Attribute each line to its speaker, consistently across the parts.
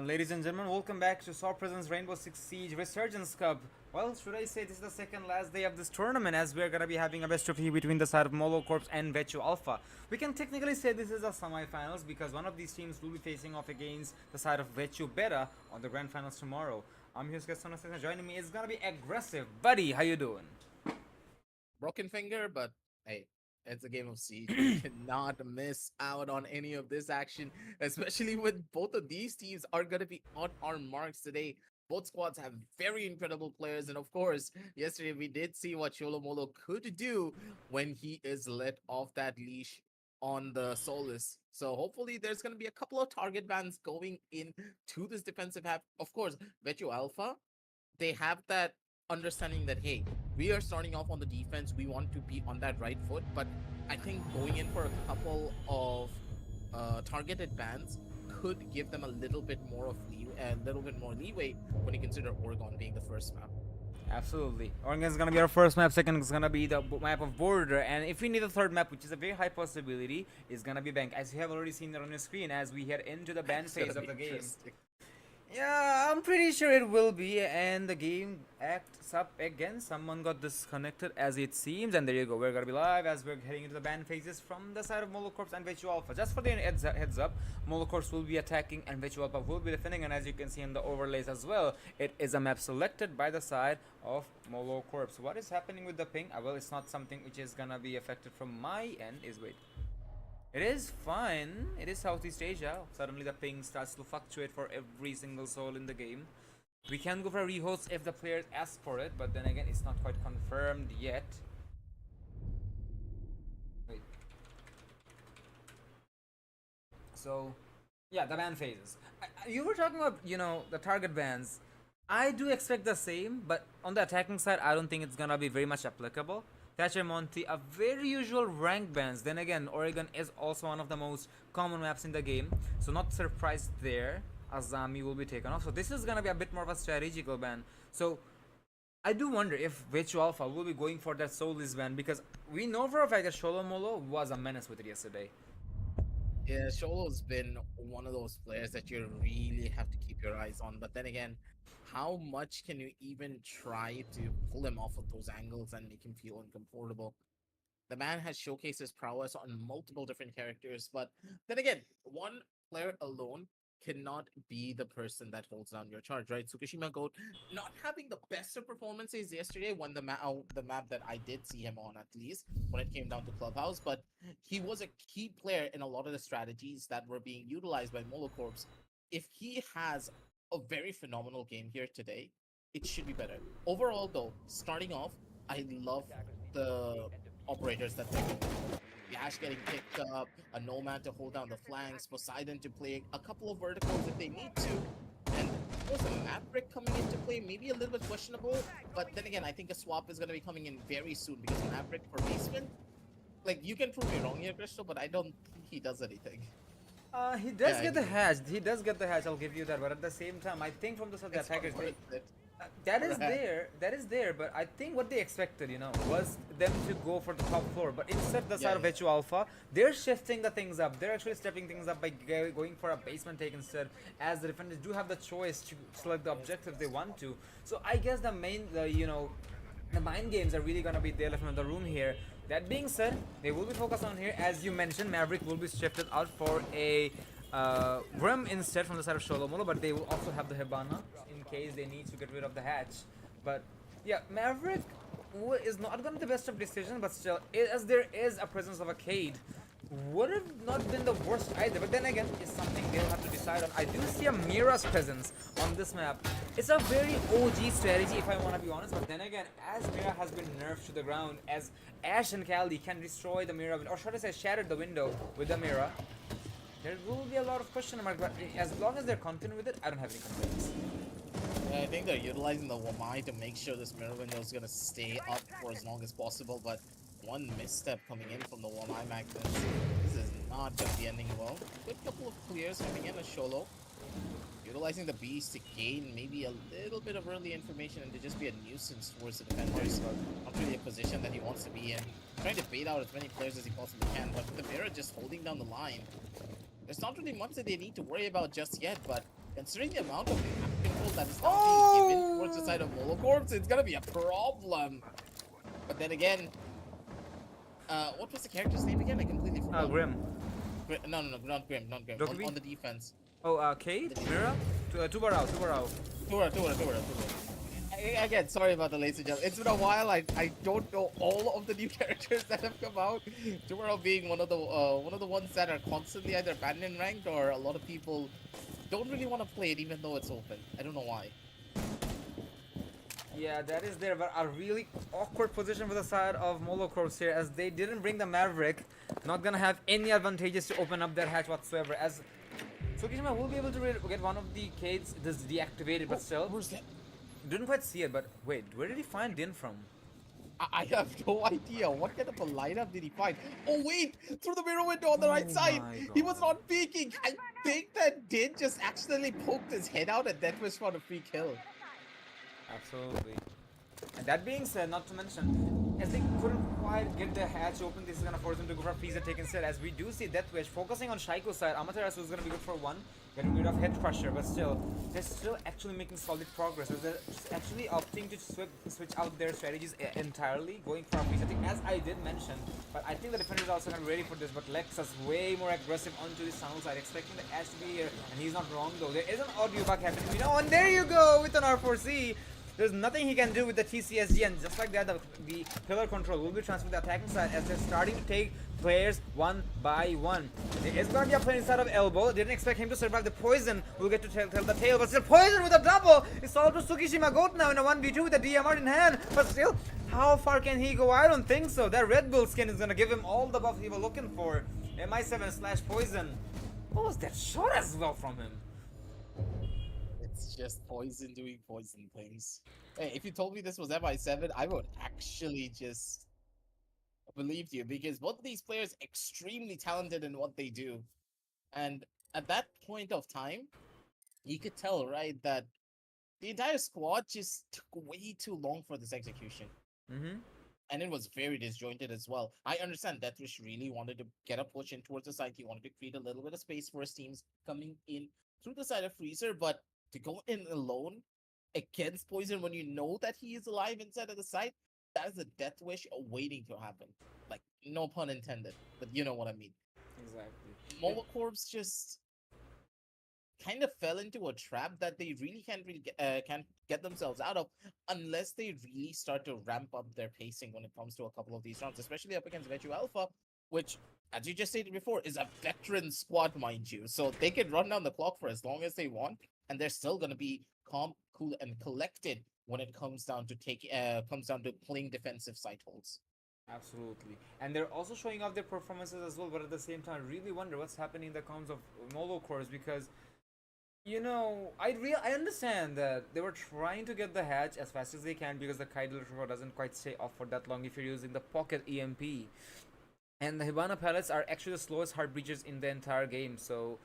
Speaker 1: Ladies and gentlemen, welcome back to Saw Presence Rainbow Six Siege Resurgence Cup. Well, should I say this is the second last day of this tournament, as we're gonna be having a best of three between the side of Molo Corps and Vechu Alpha. We can technically say this is a semi-finals because one of these teams will be facing off against the side of Vechu Beta on the grand finals tomorrow. I'm here, Techsessories, joining me is gonna be aggressive. Buddy, how you doing?
Speaker 2: Broken finger, but hey, it's a game of Siege. We cannot miss out on any of this action, especially with both of these teams are going to be on our marks today. Both squads have very incredible players, and of course, yesterday we did see what Molo could do when he is let off that leash on the Solus. So hopefully there's going to be a couple of target bans going into this defensive half. Of course, Vechu Alpha, they have that understanding that hey, we are starting off on the defense, we want to be on that right foot, but I think going in for a couple of targeted bans could give them a little bit more leeway when you consider Oregon being the first map.
Speaker 1: Absolutely. Oregon is gonna be our first map. Second is gonna be the map of Border, and if we need a third map, which is a very high possibility, is gonna be Bank, as you have already seen it on your screen as we head into the ban
Speaker 2: It's gonna
Speaker 1: phase of
Speaker 2: be
Speaker 1: the game.
Speaker 2: interesting.
Speaker 1: Yeah, I'm pretty sure it will be, and the game acts up again. Someone got disconnected as it seems, and there you go. We're gonna be live as we're heading into the ban phases from the side of Molo Corps and Vechu Alpha. Just for the heads up, Molo Corps will be attacking and Vechu Alpha will be defending, and as you can see in the overlays as well, it is a map selected by the side of Molo Corps. What is happening with the ping? Well, it's not something which is gonna be affected from my end. Wait. It is fine. It is Southeast Asia. Suddenly the ping starts to fluctuate for every single soul in the game. We can go for a rehost if the players ask for it, but then again, it's not quite confirmed yet. Wait. So, yeah, the ban phases. You were talking about, the target bans. I do expect the same, but on the attacking side, I don't think it's gonna be very much applicable. Thatcher Monty, a very usual rank bans. Then again, Oregon is also one of the most common maps in the game, so not surprised there. Azami will be taken off. So this is gonna be a bit more of a strategical ban. So I do wonder if Vechu Alpha will be going for that soulless ban, because we know for a fact that Molo was a menace with it yesterday.
Speaker 2: Yeah, Sholo's been one of those players that you really have to keep your eyes on. But then again, how much can you even try to pull him off of those angles and make him feel uncomfortable? The man has showcased his prowess on multiple different characters, but then again, one player alone cannot be the person that holds down your charge, right? Tsukishima Goat not having the best of performances yesterday when the map that I did see him on, at least when it came down to Clubhouse, but he was a key player in a lot of the strategies that were being utilized by Molo Corps. If he has a very phenomenal game here today, it should be better. Overall, though, starting off, I love the operators that they're doing. Yash getting picked up, a Nomad to hold down the flanks, Poseidon to play a couple of verticals if they need to, and of course a Maverick coming into play, maybe a little bit questionable, but then again, I think a swap is going to be coming in very soon because Maverick for basement, like, you can prove me wrong here, Crystal, but I don't think he does anything.
Speaker 1: He does
Speaker 2: Yeah,
Speaker 1: get the hatch. He does get the hatch. I'll give you that. But at the same time, I think from the side of the
Speaker 2: it's not
Speaker 1: attackers,
Speaker 2: worth it.
Speaker 1: that is
Speaker 2: Correct.
Speaker 1: there. That is there. But I think what they expected, was them to go for the top floor. But instead, the side of
Speaker 2: Yeah.
Speaker 1: Vechu Alpha, they're shifting the things up. They're actually stepping things up by going for a basement take instead. As the defenders do have the choice to select the objective they want to. So I guess the mind games are really gonna be the elephant in the room here. That being said, they will be focused on here. As you mentioned, Maverick will be shifted out for a Grim instead from the side of Molo, but they will also have the Hibana in case they need to get rid of the hatch. But yeah, Maverick is not going to be the best of decisions, but still, as there is a presence of a Cade, would have not been the worst either. But then again, it's something they'll have to decide on. I do see a Mira's presence on this map. It's a very OG strategy if I want to be honest, but then again, as Mira has been nerfed to the ground, as Ash and Caldi can destroy the Mira, or should I say shatter the window with the Mira, there will be a lot of question marks, but as long as they're confident with it, I don't have any complaints.
Speaker 2: Yeah, I think they're utilizing the Wamai to make sure this mirror window is gonna stay up for as long as possible, but one misstep coming in from the Wamai Magnus. This is not gonna be ending well. Good couple of clears coming in as Sholo. Utilizing the beast to gain maybe a little bit of early information and to just be a nuisance towards the defenders. Not really a position that he wants to be in. Trying to bait out as many players as he possibly can, but with the mirror just holding down the line, there's not really much that they need to worry about just yet, but Considering the amount of map control that is now being given towards the
Speaker 1: Oh!
Speaker 2: side of Molo Corps, it's gonna be a problem. But then again, what was the character's name again? I completely forgot.
Speaker 1: Grim.
Speaker 2: No, not Grim, not Grim.
Speaker 1: Dokubi?
Speaker 2: On the defense.
Speaker 1: Oh, Kate? Mira? Tubarao.
Speaker 2: Tura. Again, sorry about the ladies and gentlemen. It's been a while. I don't know all of the new characters that have come out. Tura being one of the ones that are constantly either banned in ranked, or a lot of people don't really want to play it even though it's open. I don't know why.
Speaker 1: Yeah, that is there, but a really awkward position for the side of Molo Corps here, as they didn't bring the Maverick. Not gonna have any advantages to open up their hatch whatsoever, as Tsukishima will be able to get one of the Cades this deactivated, but still.
Speaker 2: Where's that?
Speaker 1: Didn't quite see it, but wait, where did he find Din from?
Speaker 2: I have no idea. What kind of a lineup did he find? Oh wait! Through the mirror window on the right side! He was not peeking! I think that Din just accidentally poked his head out and that was for a free kill.
Speaker 1: Absolutely. And that being said, not to mention, as they couldn't quite get the hatch open, this is gonna force them to go for a freezer take instead, as we do see Death Wish focusing on Shaiko's side. Amaterasu is gonna be good for one, getting rid of Head Crusher, but still, they're still actually making solid progress, as they're actually opting to switch out their strategies entirely, going for a freezer take, as I did mention. But I think the defender is also gonna be ready for this, but Lex is way more aggressive onto this tunnel side, expecting the Ash to be here, and he's not wrong though. There is an audio bug happening, you know, and there you go with an R4C. There's nothing he can do with the TCSG, and just like that, the pillar control will be transferred to the attacking side as they're starting to take players one by one. There is going to be a player inside of Elbow. Didn't expect him to survive the poison. We'll get to tell the tale, but still poison with a double. It's all to Tsukishima Goat now in a 1v2 with the DMR in hand. But still, how far can he go? I don't think so. That Red Bull skin is going to give him all the buff he was looking for. MI7/poison. What was that shot as well from him?
Speaker 2: It's just poison doing poison things. Hey, if you told me this was MI7, I would actually just believe you, because both of these players extremely talented in what they do. And at that point of time, you could tell, right, that the entire squad just took way too long for this execution. And it was very disjointed as well. I understand Deathwish really wanted to get a push in towards the side. He wanted to create a little bit of space for his teams coming in through the side of Freezer, but to go in alone against Poison when you know that he is alive inside of the site, that is a death wish waiting to happen. Like, no pun intended, but you know what I mean.
Speaker 1: Exactly.
Speaker 2: Molo Corps just kind of fell into a trap that they really can't get themselves out of unless they really start to ramp up their pacing when it comes to a couple of these rounds, especially up against Vechu Alpha, which, as you just stated before, is a veteran squad, mind you. So they can run down the clock for as long as they want, and they're still going to be calm, cool, and collected when it comes down to playing defensive site holds.
Speaker 1: Absolutely. And they're also showing off their performances as well, but at the same time, I really wonder what's happening in the comms of Molo Corps, because, you know, I understand that they were trying to get the hatch as fast as they can because the Kite Retriever doesn't quite stay off for that long if you're using the Pocket EMP. And the Hibana pellets are actually the slowest heart breaches in the entire game, so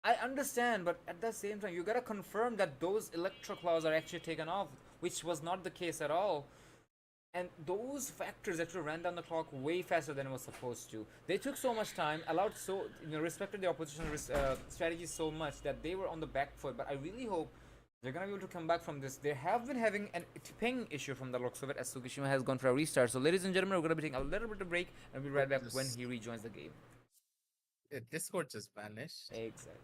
Speaker 1: I understand, but at the same time, you gotta confirm that those Electro Claws are actually taken off, which was not the case at all. And those factors actually ran down the clock way faster than it was supposed to. They took so much time, respected the opposition strategy so much that they were on the back foot. But I really hope they're gonna be able to come back from this. They have been having an ping issue from the looks of it, as Tsukishima has gone for a restart. So, ladies and gentlemen, we're gonna be taking a little bit of break, and we'll be right back when he rejoins the game.
Speaker 2: Discord just vanished.
Speaker 1: Exactly.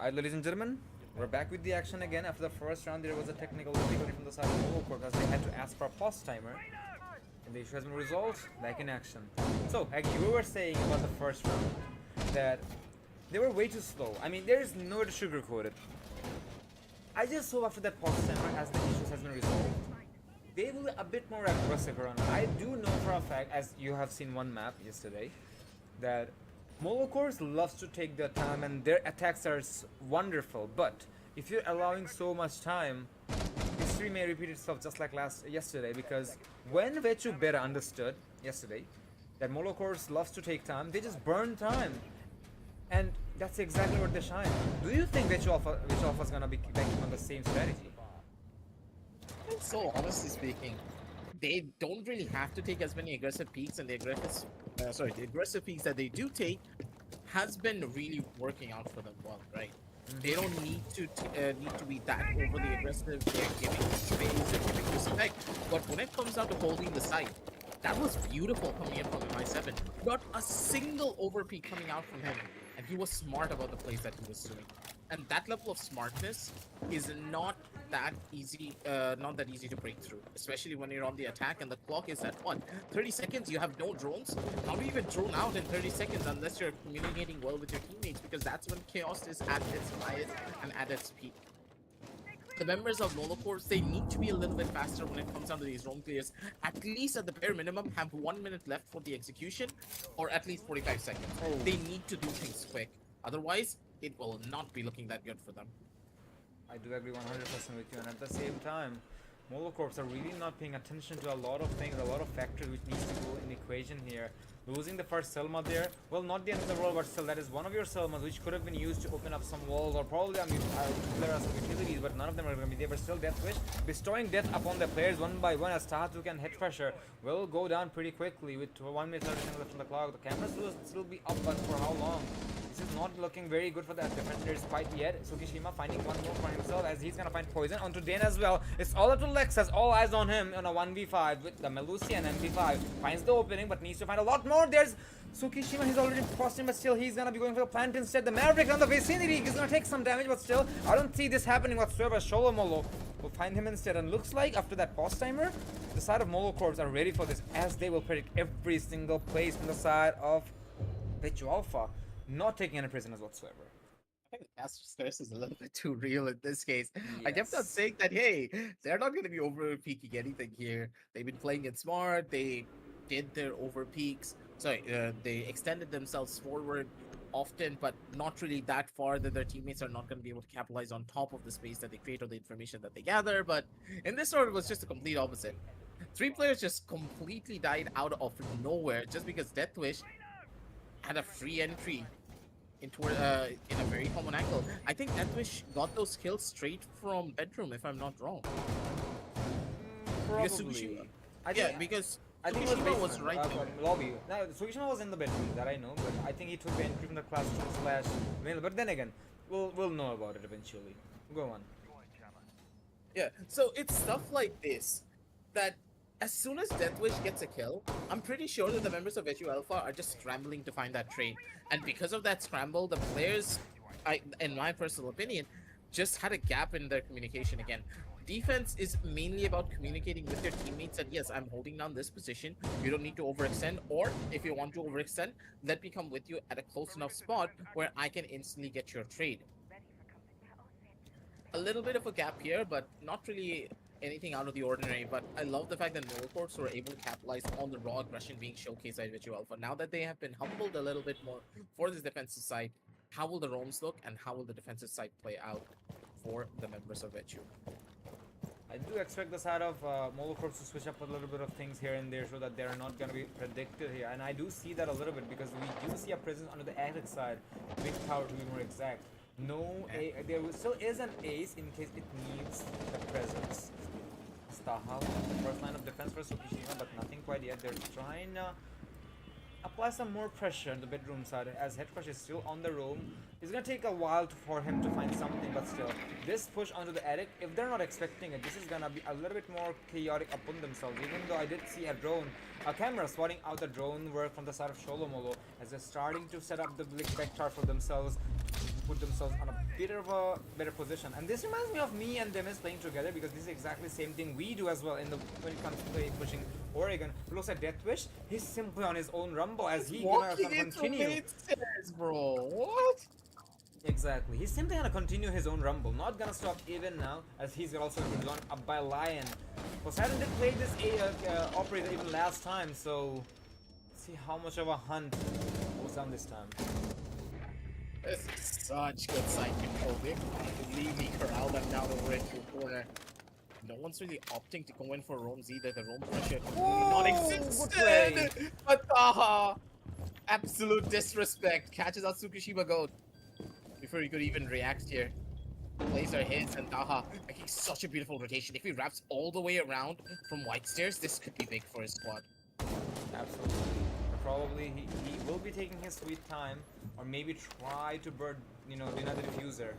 Speaker 1: Alright, ladies and gentlemen, we're back with the action again. After the first round, there was a technical difficulty from the side of Molo Corp as they had to ask for a pause timer. And the issue has been resolved, back in action. So, like you were saying about the first round, that they were way too slow. I mean, there is no way to sugarcoat it. I just hope after that pause timer, as the issues has been resolved, they will be a bit more aggressive around. I do know for a fact, as you have seen one map yesterday, that Molo course loves to take their time and their attacks are wonderful, but if you're allowing so much time, history may repeat itself just like yesterday, because when Vechu better understood yesterday that Molo course loves to take time, they just burn time. And that's exactly what they shine. Do you think Vechu Alpha's gonna be banking on the same strategy?
Speaker 2: I think so, honestly speaking. They don't really have to take as many aggressive peaks, and the aggressive peaks that they do take has been really working out for them well, right? They don't need to be that overly aggressive. They're giving space, they're giving this effect. But when it comes down to holding the site, that was beautiful coming in from MI7. Not a single overpeak coming out from him, and he was smart about the plays that he was doing. And that level of smartness is not that easy to break through, especially when you're on the attack and the clock is at what, 30 seconds. You have no drones. How do you even drone out in 30 seconds unless you're communicating well with your teammates? Because that's when chaos is at its highest and at its peak. The members of Molo Corps, they need to be a little bit faster when it comes down to these roam clears. At least at the bare minimum, have 1 minute left for the execution, or at least 45 seconds.
Speaker 1: Oh.
Speaker 2: They need to do things quick. Otherwise, it will not be looking that good for them.
Speaker 1: I do agree 100% with you, and at the same time, Molo Corps are really not paying attention to a lot of things, a lot of factors which needs to go in the equation here. Losing the first Selma there, well, not the end of the world, but still, that is one of your Selmas which could have been used to open up some walls, or probably there are some utilities, but none of them are going to be there. But still, Death Wish bestowing death upon the players one by one, as Sabertooth and Head Pressure will go down pretty quickly with 1 minute 30 seconds left on the clock. The cameras will still be up, but for how long? This is not looking very good for the defenders quite yet. Tsukishima finding one more for himself, as he's gonna find poison onto Dane as well. It's all up to Lexus, all eyes on him on a 1v5 with the Melusi and MP5. Finds the opening, but needs to find a lot more. There's Tsukishima, he's already crossed him, but still he's gonna be going for the plant instead. The Maverick on the vicinity is gonna take some damage, but still, I don't see this happening whatsoever. Solo Molo will find him instead, and looks like after that pause timer, the side of Molo Corps are ready for this, as they will predict every single place from the side of Vechu Alpha. Not taking any prisoners whatsoever.
Speaker 2: I think Master Stress is a little bit too real in this case.
Speaker 1: Yes.
Speaker 2: I kept on saying that, hey, they're not going to be over peaking anything here. They've been playing it smart. They did their over peaks. Sorry, they extended themselves forward often, but not really that far that their teammates are not going to be able to capitalize on top of the space that they create or the information that they gather. But in this sort, it was just a complete opposite. 3 players just completely died out of nowhere just because Deathwish had a free entry into in a very common angle. I think Deathwish got those kills straight from bedroom, if I'm not wrong.
Speaker 1: Probably.
Speaker 2: Because
Speaker 1: I think
Speaker 2: Tsukishima was right there.
Speaker 1: Lobby. No, Tsukishima was in the bedroom, that I know, but I think he took the entry from the classroom/mail. But then again, we'll know about it eventually. Go on.
Speaker 2: Yeah, so it's stuff like this that as soon as Deathwish gets a kill, I'm pretty sure that the members of Vechu Alpha are just scrambling to find that trade. And because of that scramble, the players, in my personal opinion, just had a gap in their communication again. Defense is mainly about communicating with your teammates that, yes, I'm holding down this position, you don't need to overextend, or if you want to overextend, let me come with you at a close enough spot where I can instantly get your trade. A little bit of a gap here, but not really anything out of the ordinary. But I love the fact that Molo Corps were able to capitalize on the raw aggression being showcased by Vechu Alpha. Now that they have been humbled a little bit more for this defensive side, how will the roams look and how will the defensive side play out for the members of Vechu?
Speaker 1: I do expect the side of Molo Corps to switch up a little bit of things here and there so that they're not going to be predicted here. And I do see that a little bit because we do see a presence under the attic side, big tower to be more exact. There still is an ace in case it needs the presence. Staha, first line of defense for Tsukishima, but nothing quite yet. They're trying to apply some more pressure on the bedroom side, as Head Crush is still on the roam. It's gonna take a while for him to find something, but still, this push onto the attic, if they're not expecting it, this is gonna be a little bit more chaotic upon themselves. Even though I did see a camera swatting out the drone work from the side of Sholomolo, as they're starting to set up the vector for themselves, put themselves on a bit of a better position. And this reminds me of me and Demis playing together, because this is exactly the same thing we do as well when it comes to pushing Oregon. It looks like Deathwish, he's simply on his own rumble as he gonna
Speaker 2: Walking into
Speaker 1: continue.
Speaker 2: main stairs, bro. What?
Speaker 1: Exactly. He's simply gonna continue his own rumble. Not gonna stop even now, as he's also been drawn up by Lion. Poseidon did play this operator even last time, so let's see how much of a hunt goes down this time.
Speaker 2: This is such good side control. They completely corralled them down over into a corner. No one's really opting to go in for roams either. The roam pressure not existed. But Taha, absolute disrespect. Catches out Tsukishima Goat before he could even react here. Plays are his, and Taha making such a beautiful rotation. If he wraps all the way around from White Stairs, this could be big for his squad.
Speaker 1: Absolutely. Probably he will be taking his sweet time, or maybe try to deny the diffuser.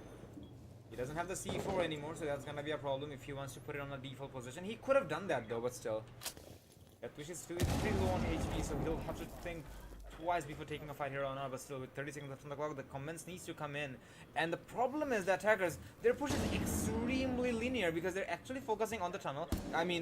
Speaker 1: He doesn't have the C4 anymore, so that's gonna be a problem if he wants to put it on a default position. He could have done that though, but still. Deathwish is still pretty low on HP, so he'll have to think twice before taking a fight here on R, but still with 30 seconds left on the clock, the comments needs to come in. And the problem is the attackers, their push is extremely linear because they're actually focusing on the tunnel. I mean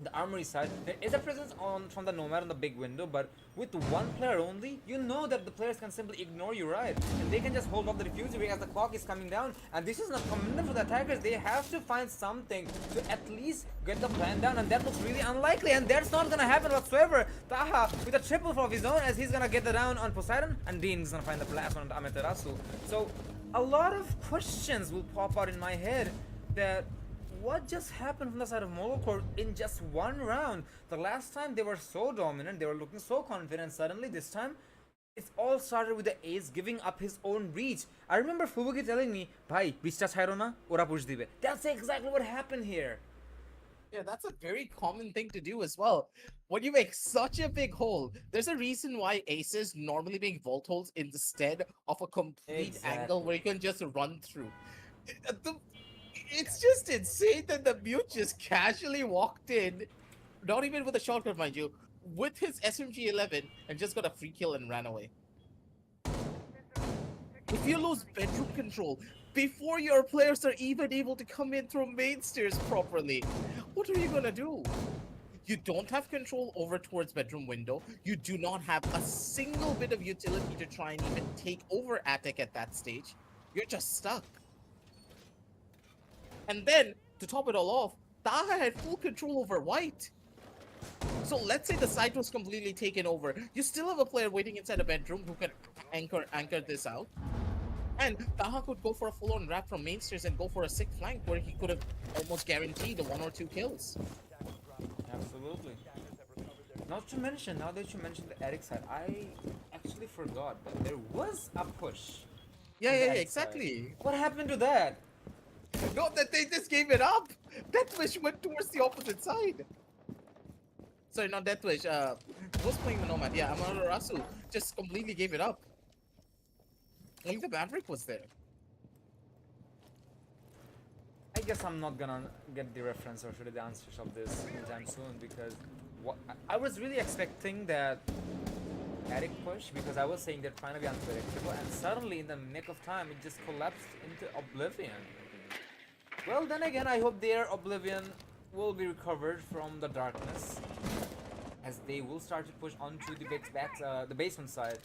Speaker 1: the armory side. There is a presence from the Nomad on the big window, but with one player only, you know that the players can simply ignore you, right? And they can just hold off the diffuser as the clock is coming down. And this is not commendable for the attackers. They have to find something to at least get the plan down, and that looks really unlikely, and that's not gonna happen whatsoever. Taha with a triple of his own, as he's gonna get the down on Poseidon, and Dean's gonna find the last one on Amaterasu. So a lot of questions will pop out in my head that what just happened from the side of Molo in just one round? The last time they were so dominant, they were looking so confident. Suddenly this time, it's all started with the Ace giving up his own reach. I remember Fubuki telling me, "Bhai, reachta chairo na, ora push dibe." That's exactly what happened here.
Speaker 2: Yeah, that's a very common thing to do as well. When you make such a big hole, there's a reason why aces normally make vault holes instead of a complete angle where you can just run through. It's just insane that the mute just casually walked in, not even with a shotgun, mind you, with his SMG-11 and just got a free kill and ran away. If you lose bedroom control before your players are even able to come in through main stairs properly, what are you gonna do? You don't have control over towards bedroom window. You do not have a single bit of utility to try and even take over attic at that stage. You're just stuck. And then, to top it all off, Taha had full control over white. So let's say the site was completely taken over. You still have a player waiting inside a bedroom who can anchor this out. And Taha could go for a full-on wrap from main stairs and go for a sick flank where he could have almost guaranteed the 1 or 2 kills.
Speaker 1: Absolutely. Not to mention, now that you mentioned the Eric side, I actually forgot that there was a push.
Speaker 2: Yeah, exactly.
Speaker 1: Side. What happened to that?
Speaker 2: No, that they just gave it up. Deathwish went towards the opposite side. Sorry, not Deathwish. Was playing the Nomad. Yeah, Amaterasu just completely gave it up. Only the Maverick was there.
Speaker 1: I guess I'm not gonna get the reference or the answers of this anytime soon, because I was really expecting that Eric push, because I was saying they're trying to be unpredictable, and suddenly in the nick of time it just collapsed into oblivion. Well, then again, I hope their oblivion will be recovered from the darkness, as they will start to push onto the basement side.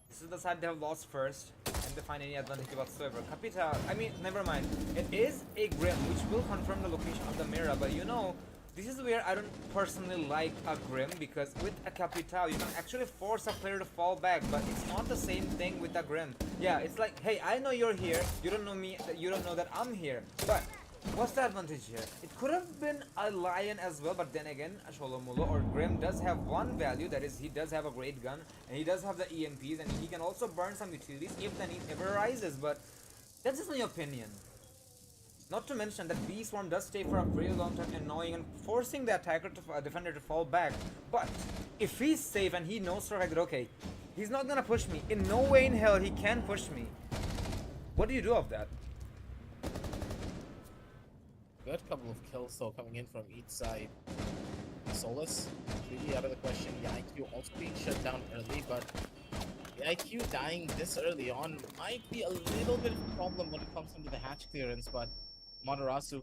Speaker 1: This is the side they have lost first, and they find any advantage whatsoever. Capital, I mean, never mind. It is a Grim, which will confirm the location of the mirror, but you know, this is where I don't personally like a Grim, because with a Capital, you can actually force a player to fall back, but it's not the same thing with a Grim. Yeah, it's like, hey, I know you're here, you don't know me, you don't know that I'm here, but what's the advantage here? It could have been a Lion as well, but then again, a Molo or Grim does have one value, that is, he does have a great gun, and he does have the EMPs, and he can also burn some utilities if the need ever arises, but that's just my opinion. Not to mention that B Swarm does stay for a very long time, annoying and forcing the attacker to defender to fall back. But if he's safe and he knows for a fact that, okay, he's not gonna push me, in no way in hell he can push me, what do you do of that?
Speaker 2: Good couple of kills though coming in from each side. Solus, really out of the question. The IQ also being shut down early, but The IQ dying this early on might be a little bit of a problem when it comes into the hatch clearance, but Matarasu,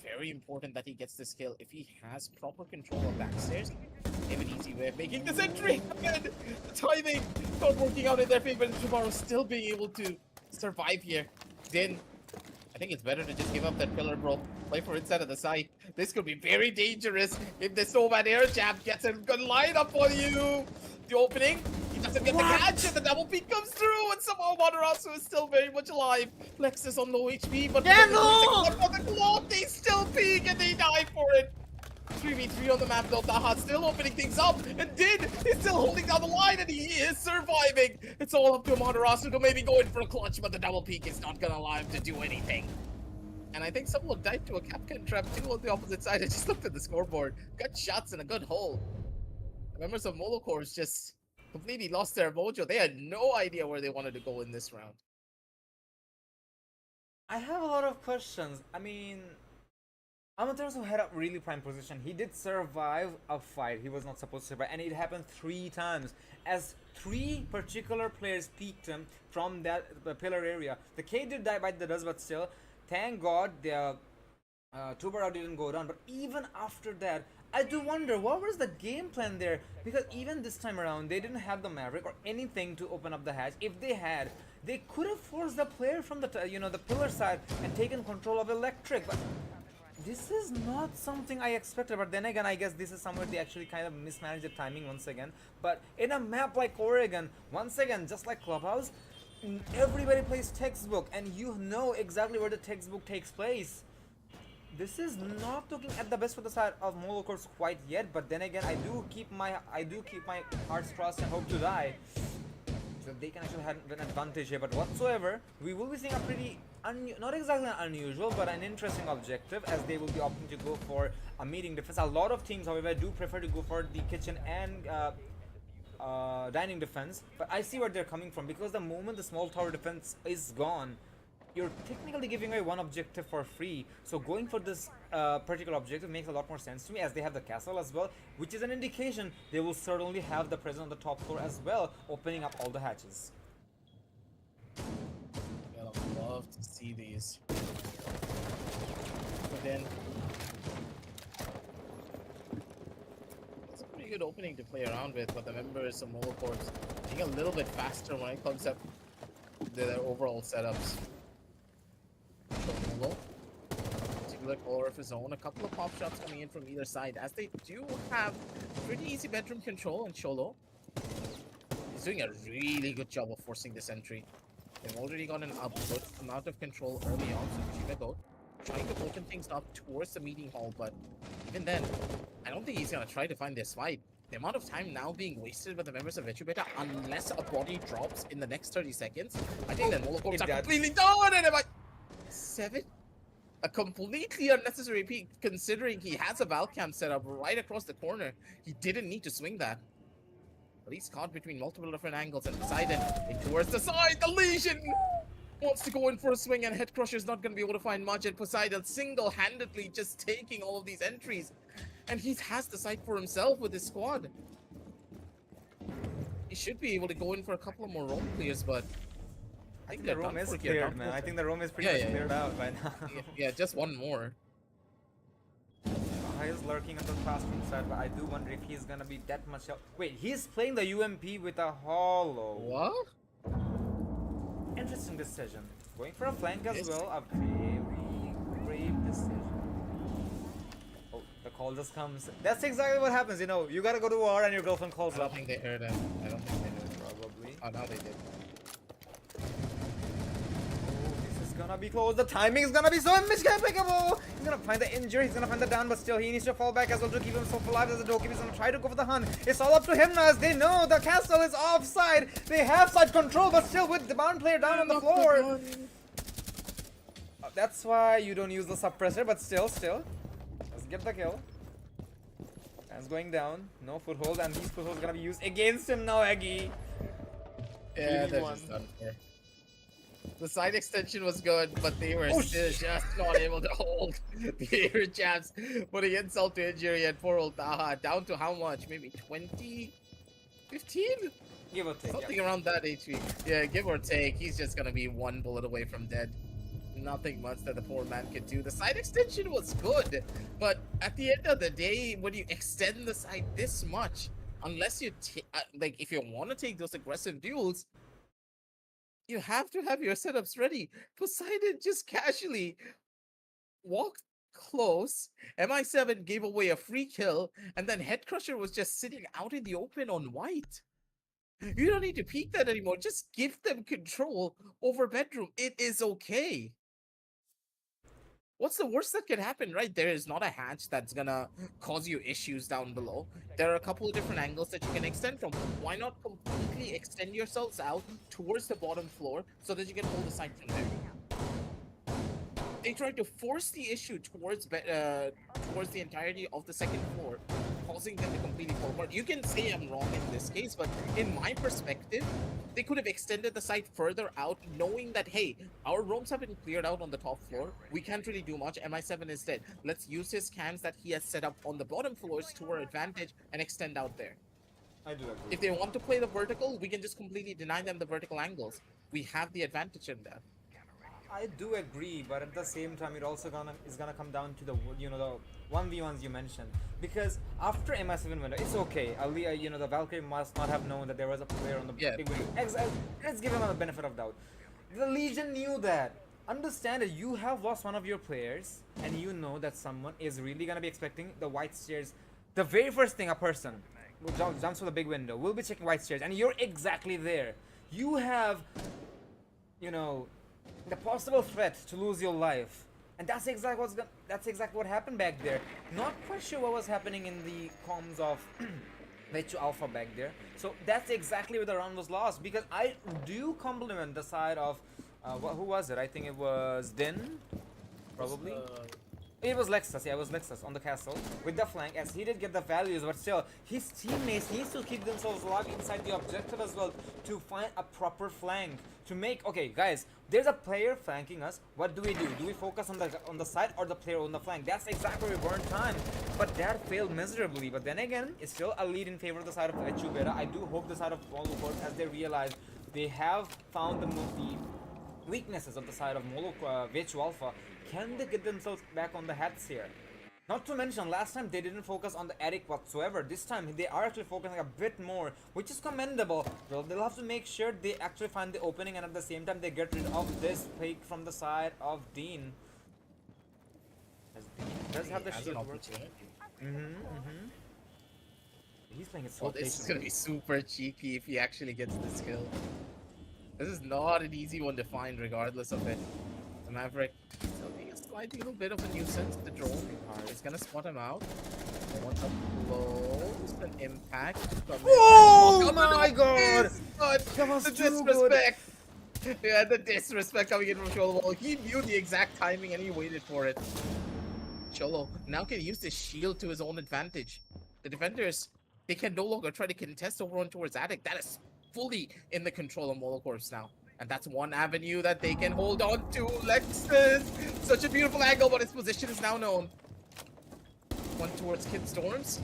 Speaker 2: very important that he gets this kill. If he has proper control of backstairs, they have an easy way of making this entry. And the timing not working out in their favor, and Tomorrow still being able to survive here. Then I think it's better to just give up that pillar, bro. Play for inside of the site. This could be very dangerous if the Snowman air jab gets a good lineup on you. The opening, he doesn't get the catch, and the double peek comes through, and somehow Matarasu is still very much alive. Lexus on low HP, but
Speaker 1: Yeah,
Speaker 2: because
Speaker 1: no!
Speaker 2: they on the clock, they still peek and they die for it. 3v3 on the map though. Taha still opening things up, and Din is still holding down the line, and he is surviving. It's all up to Matarasu to maybe go in for a clutch, but the double peek is not gonna allow him to do anything. And I think someone died to a Capcan trap too on the opposite side. I just looked at the scoreboard. Good shots and a good hole. The members of Molo Corps just completely lost their mojo. They had no idea where they wanted to go in this round.
Speaker 1: I have a lot of questions. I mean, Amaterasu had a really prime position. He did survive a fight he was not supposed to survive, and it happened 3 times. As 3 particular players peeked him from that pillar area. The K did die by the dust, but still, thank God the Tubarao didn't go down. But even after that, I do wonder what was the game plan there, because even this time around they didn't have the Maverick or anything to open up the hatch. If they had, they could have forced the player from the the pillar side and taken control of Electric. But this is not something I expected. But then again, I guess this is somewhere they actually kind of mismanaged the timing once again. But in a map like Oregon, once again, just like Clubhouse, everybody plays textbook, and you know exactly where the textbook takes place. This is not looking at the best for the side of Molo Corps quite yet, but then again, I do keep my hearts crossed and hope to die, so they can actually have an advantage here. But whatsoever, we will be seeing a pretty not exactly unusual, but an interesting objective, as they will be opting to go for a meeting defense. A lot of teams, however, do prefer to go for the kitchen and dining defense, but I see where they're coming from, because the moment the small tower defense is gone, you're technically giving away one objective for free. So going for this particular objective makes a lot more sense to me, as they have the castle as well, which is an indication they will certainly have the presence on the top floor as well, opening up all the hatches.
Speaker 2: I'd love to see these. But then it's a pretty good opening to play around with, but the members of Molo Corps being a little bit faster when it comes up to their overall setups. So Molo, particular color of his own, a couple of pop shots coming in from either side, as they do have pretty easy bedroom control, and Cholo is doing a really good job of forcing this entry. They've already gotten a good amount of control early on, so Chicago trying to open things up towards the meeting hall, but even then, I don't think he's gonna try to find this fight. The amount of time now being wasted by the members of Vechu Beta, unless a body drops in the next 30 seconds, I think that Molo Corps are completely done, and about 7? A completely unnecessary peek, considering he has a Valcam set up right across the corner. He didn't need to swing that. But he's caught between multiple different angles, and Poseidon in towards the side. The Legion wants to go in for a swing, and Head Crusher's not going to be able to find much. And Poseidon single-handedly just taking all of these entries. And he has the site for himself with his squad. He should be able to go in for a couple of more roam clears, but
Speaker 1: I think the roam is cleared, man. I think the roam is pretty much cleared out by now.
Speaker 2: Yeah, just one more.
Speaker 1: He's lurking on the classroom side, but I do wonder if he's gonna be that much help. Wait, he's playing the UMP with a hollow.
Speaker 2: What?
Speaker 1: Interesting decision. Going for a flank as well. A very brave decision. Oh, the call just comes. That's exactly what happens, you know. You gotta go to war and your girlfriend calls up.
Speaker 2: I don't think they heard it. I don't think they heard it.
Speaker 1: Probably.
Speaker 2: Oh, now they did.
Speaker 1: Gonna be close. The timing is gonna be so impeccable. He's gonna find the injury, he's gonna find the down, but still he needs to fall back as well to keep himself alive. As the Dokeep is gonna try to go for the hunt. It's all up to him now, as they know the castle is offside. They have side control, but still with the bound player down on the floor. That's why you don't use the suppressor, but still. Let's get the kill. Man's going down. No foothold, and these footholds gonna be used against him now, Aggie.
Speaker 2: Yeah, they're just done for. The side extension was good, but they were still just not able to hold the air jabs, putting insult to injury, and poor old Taha down to how much? Maybe 20? 15?
Speaker 1: Give or take.
Speaker 2: Something around that HP. Yeah, give or take. He's just gonna be one bullet away from dead. Nothing much that the poor man could do. The side extension was good, but at the end of the day, when you extend the side this much, unless you like, if you want to take those aggressive duels, you have to have your setups ready. Poseidon just casually walked close. MI7 gave away a free kill, and then Headcrusher was just sitting out in the open on white. You don't need to peek that anymore. Just give them control over bedroom. It is okay. What's the worst that can happen, right? There is not a hatch that's gonna cause you issues down below. There are a couple of different angles that you can extend from. Why not completely extend yourselves out towards the bottom floor so that you can hold the site from there? They tried to force the issue towards the entirety of the second floor, causing them to completely fall apart. You can say I'm wrong in this case, but in my perspective, they could have extended the site further out, knowing that, hey, our rooms have been cleared out on the top floor. We can't really do much. MI7 is dead. Let's use his cams that he has set up on the bottom floors to our advantage and extend out there.
Speaker 1: I do agree.
Speaker 2: If they want to play the vertical, we can just completely deny them the vertical angles. We have the advantage in that.
Speaker 1: I do agree, but at the same time, it also is gonna come down to the the 1v1s you mentioned, because after MI7 window, it's okay. The Valkyrie must not have known that there was a player on the big window. Let's give him a benefit of doubt. The Legion knew that. Understand that you have lost one of your players, and you know that someone is really gonna be expecting the white stairs. The very first thing a person who jumps through the big window will be checking white stairs, and you're exactly there. You have, the possible threat to lose your life, and that's exactly what happened back there. Not quite sure what was happening in the comms of Vechu Alpha back there. So that's exactly where the round was lost, because I do compliment the side of who was it? I think it was Din, probably. It was Lexus, yeah, it was Lexus on the castle with the flank, as he did get the values, but still, his teammates needs to keep themselves alive inside the objective as well to find a proper flank to make. Okay, guys, there's a player flanking us. What do? Do we focus on the side or the player on the flank? That's exactly where we burn time, but that failed miserably. But then again, it's still a lead in favor of the side of Vechu Beta. I do hope the side of Molo, as they realize they have found the weaknesses of the side of Molo Vechu Alpha. Can they get themselves back on the hats here? Not to mention, last time they didn't focus on the attic whatsoever. This time they are actually focusing a bit more, which is commendable. Well, they'll have to make sure they actually find the opening, and at the same time they get rid of this fake from the side of Dean. As Dean does have the shield work. He's playing it so patiently.
Speaker 2: This is gonna be super cheeky if he actually gets this kill. This is not an easy one to find, regardless of it. The Maverick still being a slight little bit of a nuisance. The drone is gonna spot him out. Wants up close, an impact.
Speaker 1: Oh my god! That was
Speaker 2: the
Speaker 1: too
Speaker 2: disrespect. Good. Yeah, the disrespect coming in from Cholo. He knew the exact timing and he waited for it. Cholo now can use this shield to his own advantage. The defenders, they can no longer try to contest over on towards attic. That is fully in the control of Molo Corps now. And that's one avenue that they can hold on to. Lexus! Such a beautiful angle, but his position is now known. One towards Kid Storms.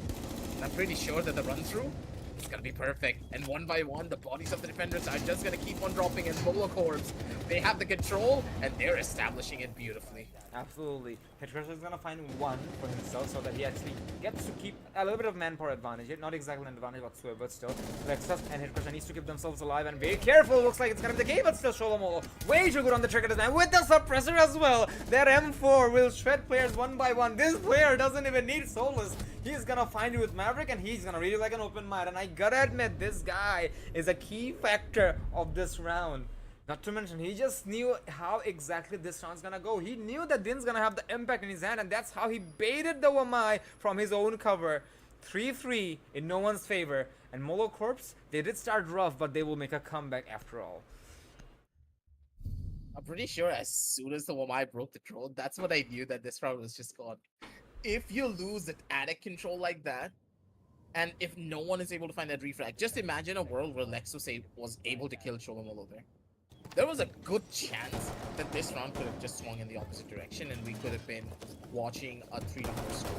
Speaker 2: And I'm pretty sure that the run through is gonna be perfect. And one by one, the bodies of the defenders are just gonna keep on dropping as Molo Corps. They have the control, and they're establishing it beautifully.
Speaker 1: Absolutely. Techsessories is gonna find one for himself so that he actually gets to keep a little bit of manpower advantage. Not exactly an advantage whatsoever, but still. Lexus and Techsessories needs to keep themselves alive and very careful. Looks like it's gonna be the game, but still Molo way too good on the trigger design with the suppressor as well. That M4 will shred players one by one. This player doesn't even need Soulless. He's gonna find you with Maverick, and he's gonna read you like an open mind. And I gotta admit, this guy is a key factor of this round. Not to mention, he just knew how exactly this round's gonna go. He knew that Din's gonna have the impact in his hand, and that's how he baited the Wamai from his own cover. 3-3 in no one's favor. And Molo Corps, they did start rough, but they will make a comeback after all.
Speaker 2: I'm pretty sure as soon as the Wamai broke the drone, that's when I knew that this round was just gone. If you lose the attic control like that, and if no one is able to find that refrag, just imagine a world where Lexus was able to kill Molo there. There was a good chance that this round could have just swung in the opposite direction and we could have been watching a 3-4 score.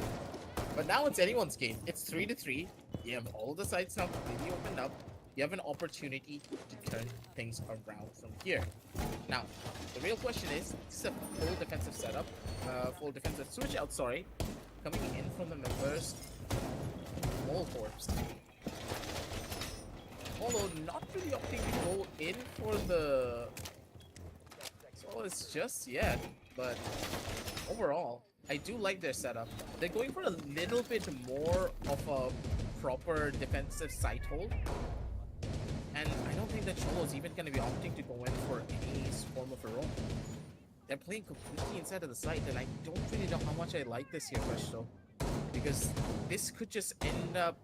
Speaker 2: But now it's anyone's game. It's 3-3. You have all the sites now completely opened up. you have an opportunity to turn things around from here. Now, the real question is, this is a full defensive setup, full defensive switch out, sorry, coming in from the members. Molo Corps. Molo not really opting to go in for the soloist just yet, but overall, I do like their setup. They're going for a little bit more of a proper defensive side hold. And I don't think that Cholo is even going to be opting to go in for any form of a role. They're playing completely inside of the site, and I don't really know how much I like this here, Fresh, because this could just end up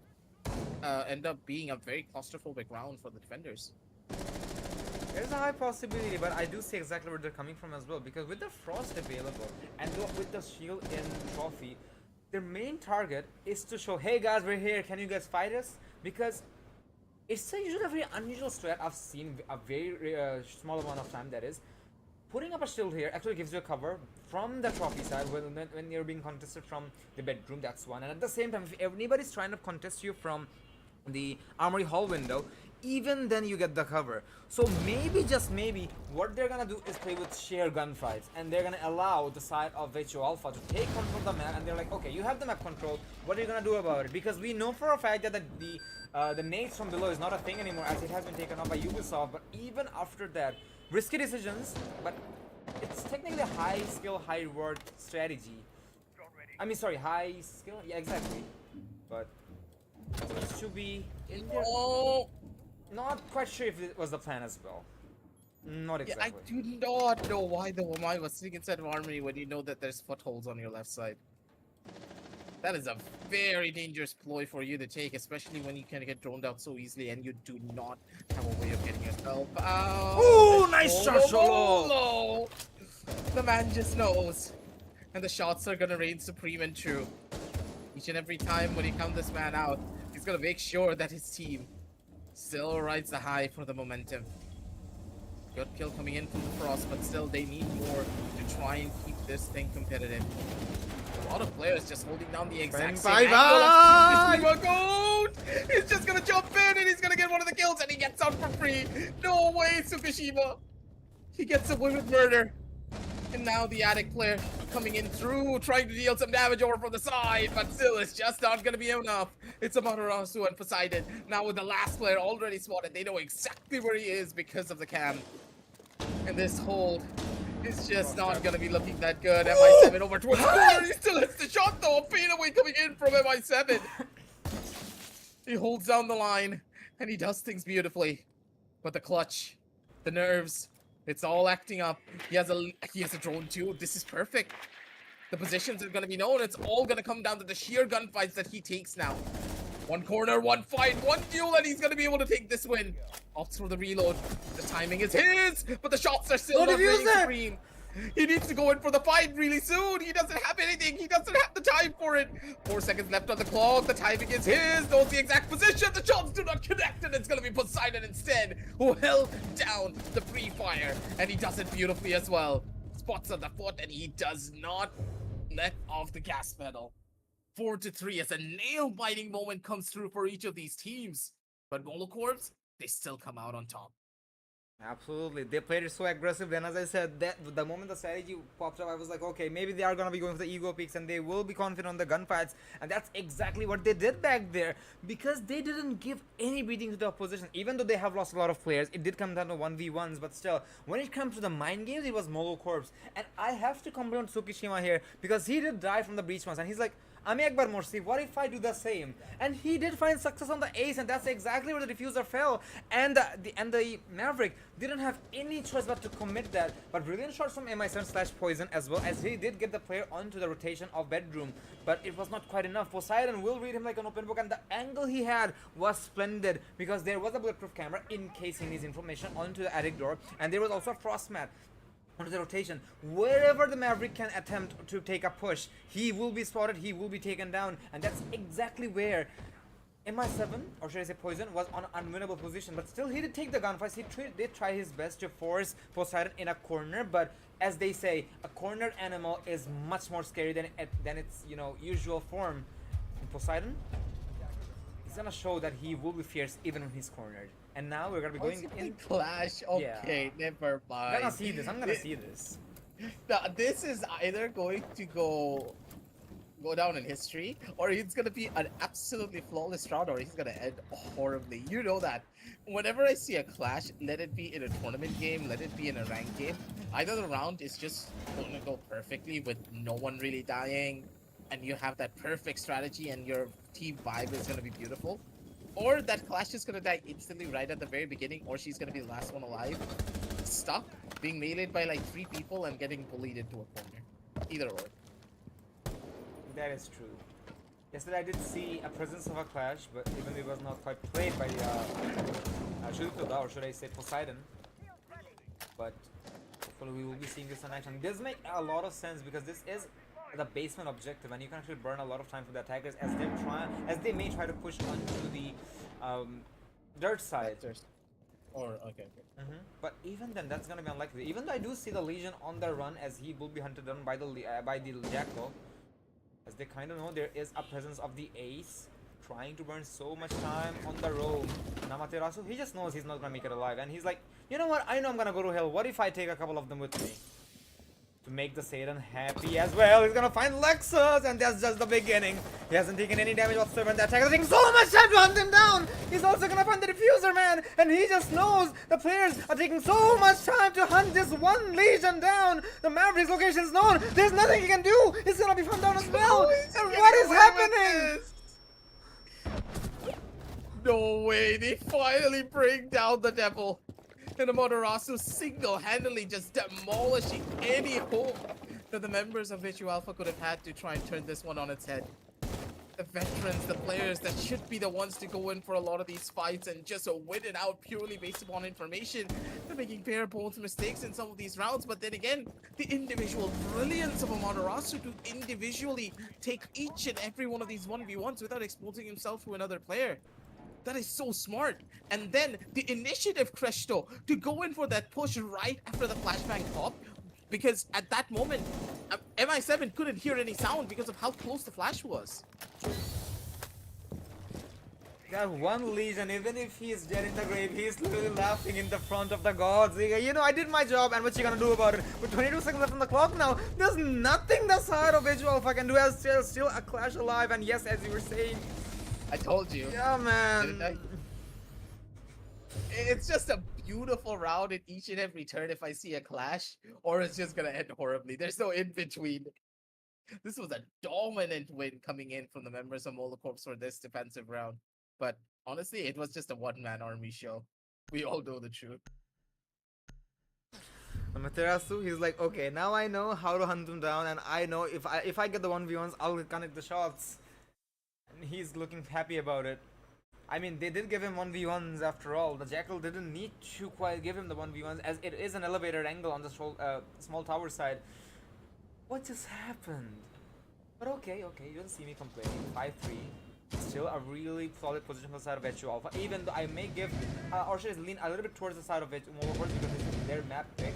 Speaker 2: being a very claustrophobic round for the defenders.
Speaker 1: There's a high possibility, but I do see exactly where they're coming from as well. Because with the Frost available and with the shield in Trophy, their main target is to show, hey guys, we're here. Can you guys fight us? Because it's usually a very unusual strat. I've seen a very small amount of time, that is. Putting up a shield here actually gives you a cover from the trophy side when you're being contested from the bedroom, that's one. And at the same time, if anybody's trying to contest you from the armory hall window, even then you get the cover. So maybe, just maybe, what they're gonna do is play with sheer gunfights, and they're gonna allow the side of Vechu Alpha to take control of the map, and they're like, okay, you have the map control, what are you gonna do about it? Because we know for a fact that the nades from below is not a thing anymore, as it has been taken off by Ubisoft. But even after that, risky decisions, but it's technically a high skill, high reward strategy. I mean, sorry, high skill, yeah, exactly. But it needs to be in there.
Speaker 2: Oh!
Speaker 1: Not quite sure if it was the plan as well. Not exactly.
Speaker 2: Yeah, I do not know why the Wamai was sitting inside of armory when you know that there's footholds on your left side. That is a very dangerous ploy for you to take, especially when you can get droned out so easily and you do not have a way of getting yourself out.
Speaker 1: Ooh, nice shot, Molo!
Speaker 2: Molo! The man just knows. And the shots are gonna reign supreme and true. Each and every time when he counts this man out, he's gonna make sure that his team still rides the high for the momentum. Good kill coming in from the Frost, but still they need more to try and keep this thing competitive. A lot of players just holding down the exact same angle. He's just gonna jump in and he's gonna get one of the kills and he gets out for free. No way, Tsukishima. He gets away with murder. And now the Attic player coming in through, trying to deal some damage over from the side, but still it's just not gonna be enough. It's Amaterasu and Poseidon. Now with the last player already spotted, they know exactly where he is because of the cam. And this hold is just not gonna be looking that good. MI7 over towards the corner. He still hits the shot though. A fadeaway coming in from MI7. He holds down the line and he does things beautifully. But the clutch, the nerves, it's all acting up. He has a drone too. This is perfect. The positions are gonna be known. It's all gonna come down to the sheer gunfights that he takes now. One corner, one fight, one duel, and he's gonna be able to take this win. Opts for the reload. The timing is his, but the shots are still not reigning supreme. He needs to go in for the fight really soon. He doesn't have anything. He doesn't have the time for it. 4 seconds left on the clock. The timing is his. Knows the exact position. The shots do not connect, and it's gonna be Poseidon instead, who held down the free fire, and he does it beautifully as well. Spots on the foot, and he does not let off the gas pedal. 4-3 as a nail-biting moment comes through for each of these teams. But Molo Corps, they still come out on top.
Speaker 1: Absolutely, they played it so aggressive. Then, as I said, that the moment the strategy popped up, I was like, okay, maybe they are gonna be going for the ego peaks and they will be confident on the gunfights, and that's exactly what they did back there, because they didn't give any beating to the opposition. Even though they have lost a lot of players, it did come down to 1v1s, but still, when it comes to the mind games, it was Molo Corps. And I have to compliment Tsukishima here, because he did die from the breach once, and he's like, Ami Akbar Morsi, what if I do the same? And he did find success on the ace, and that's exactly where the diffuser fell. And the Maverick didn't have any choice but to commit that. But brilliant shots from MI7/Poison as well, as he did get the player onto the rotation of bedroom. But it was not quite enough. Poseidon will read him like an open book, and the angle he had was splendid, because there was a bulletproof camera in case he needs information onto the attic door, and there was also a frost mat onto the rotation. Wherever the Maverick can attempt to take a push, he will be spotted, he will be taken down, and that's exactly where MI7, or should I say Poison, was on an unwinnable position. But still, he did take the gunfights. He did try his best to force Poseidon in a corner, but as they say, a cornered animal is much more scary than its usual form. And Poseidon, he's gonna show that he will be fierce even when he's cornered. And now we're gonna be going
Speaker 2: Possibly
Speaker 1: in.
Speaker 2: Clash.
Speaker 1: Yeah.
Speaker 2: Okay, never
Speaker 1: I'm gonna
Speaker 2: mind.
Speaker 1: see this. I'm gonna see this.
Speaker 2: Now, this is either going to go down in history, or it's gonna be an absolutely flawless round, or he's gonna end horribly. You know that. Whenever I see a clash, let it be in a tournament game, let it be in a ranked game, either the round is just gonna go perfectly with no one really dying, and you have that perfect strategy, and your team vibe is gonna be beautiful, or that clash is gonna die instantly right at the very beginning, or she's gonna be the last one alive, stuck, being meleeed by like 3 people and getting bullied into a corner. Either or.
Speaker 1: That is true. Yesterday I did see a presence of a clash, but even it was not quite played by Shulkuda, or should I say Poseidon. But hopefully we will be seeing this in action. This makes a lot of sense because this is the basement objective, and you can actually burn a lot of time for the attackers as they may try to push onto the dirt side.
Speaker 2: Or okay.
Speaker 1: But even then, that's gonna be unlikely. Even though I do see the Legion on the run, as he will be hunted down by the Jackal, as they kind of know there is a presence of the Ace trying to burn so much time on the road. Namaterasu, he just knows he's not gonna make it alive, and he's like, you know what? I know I'm gonna go to hell. What if I take a couple of them with me? To make the Satan happy as well. He's gonna find Lexus, and that's just the beginning. He hasn't taken any damage whatsoever, and the attacker is taking so much time to hunt him down. He's also gonna find the diffuser, man, and he just knows the players are taking so much time to hunt this one Legion down. The Maverick's location is known. There's nothing he can do. He's gonna be found down as well. And what is happening?
Speaker 2: No way, they finally bring down the devil. And Amaterasu single-handedly just demolishing any hope that the members of Vechu Alpha could have had to try and turn this one on its head. The veterans, the players that should be the ones to go in for a lot of these fights and just win it out purely based upon information. They're making bare bones mistakes in some of these rounds, but then again, the individual brilliance of Amaterasu to individually take each and every one of these 1v1s without exposing himself to another player. That is so smart. And then the initiative, Cresto, to go in for that push right after the flashbang pop, because at that moment, MI7 couldn't hear any sound because of how close the flash was.
Speaker 1: That one Legion, even if he's dead in the grave, he's literally laughing in the front of the gods. You know, I did my job, and what you gonna do about it? With 22 seconds left on the clock now, there's nothing the side of Vechu Alpha can do. As still a clash alive, and yes, as you were saying,
Speaker 2: I told you.
Speaker 1: yeah, man.
Speaker 2: Didn't I? It's just a beautiful round in each and every turn if I see a clash, or it's just gonna end horribly. There's no in between. This was a dominant win coming in from the members of Molo Corps for this defensive round. But honestly, it was just a one-man army show. We all know the truth.
Speaker 1: Amaterasu, he's like, okay, now I know how to hunt them down, and I know if I get the 1v1s, I'll connect the shots. And he's looking happy about it. I mean, they did give him 1v1s after all. The Jackal didn't need to quite give him the 1v1s, as it is an elevated angle on the small tower side. What just happened? But okay, you don't see me complaining. 5-3. Still a really solid position for the side of Vechu Alpha, even though I may give, or should I lean a little bit towards the side of Vechu Molo because it's their map pick.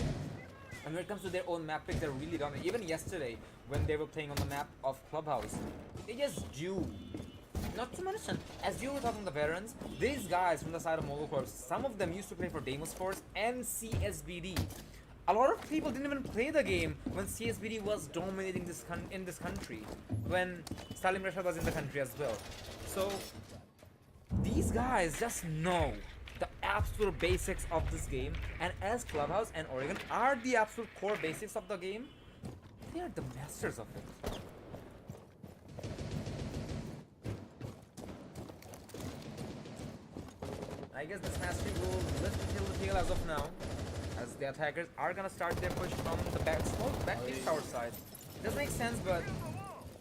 Speaker 1: And when it comes to their own map pick, they're really dominant. Even yesterday, when they were playing on the map of Clubhouse, they just do. Not to mention, as you were talking the veterans, these guys from the side of Molo Corps, some of them used to play for Deimos Force and CSBD. A lot of people didn't even play the game when CSBD was dominating in this country, when Salim Rashad was in the country as well. So, these guys just know the absolute basics of this game, and as Clubhouse and Oregon are the absolute core basics of the game, they are the masters of it. I guess this mastery will lift the tail as of now, as the attackers are gonna start their push from the back east tower side. It does make sense, but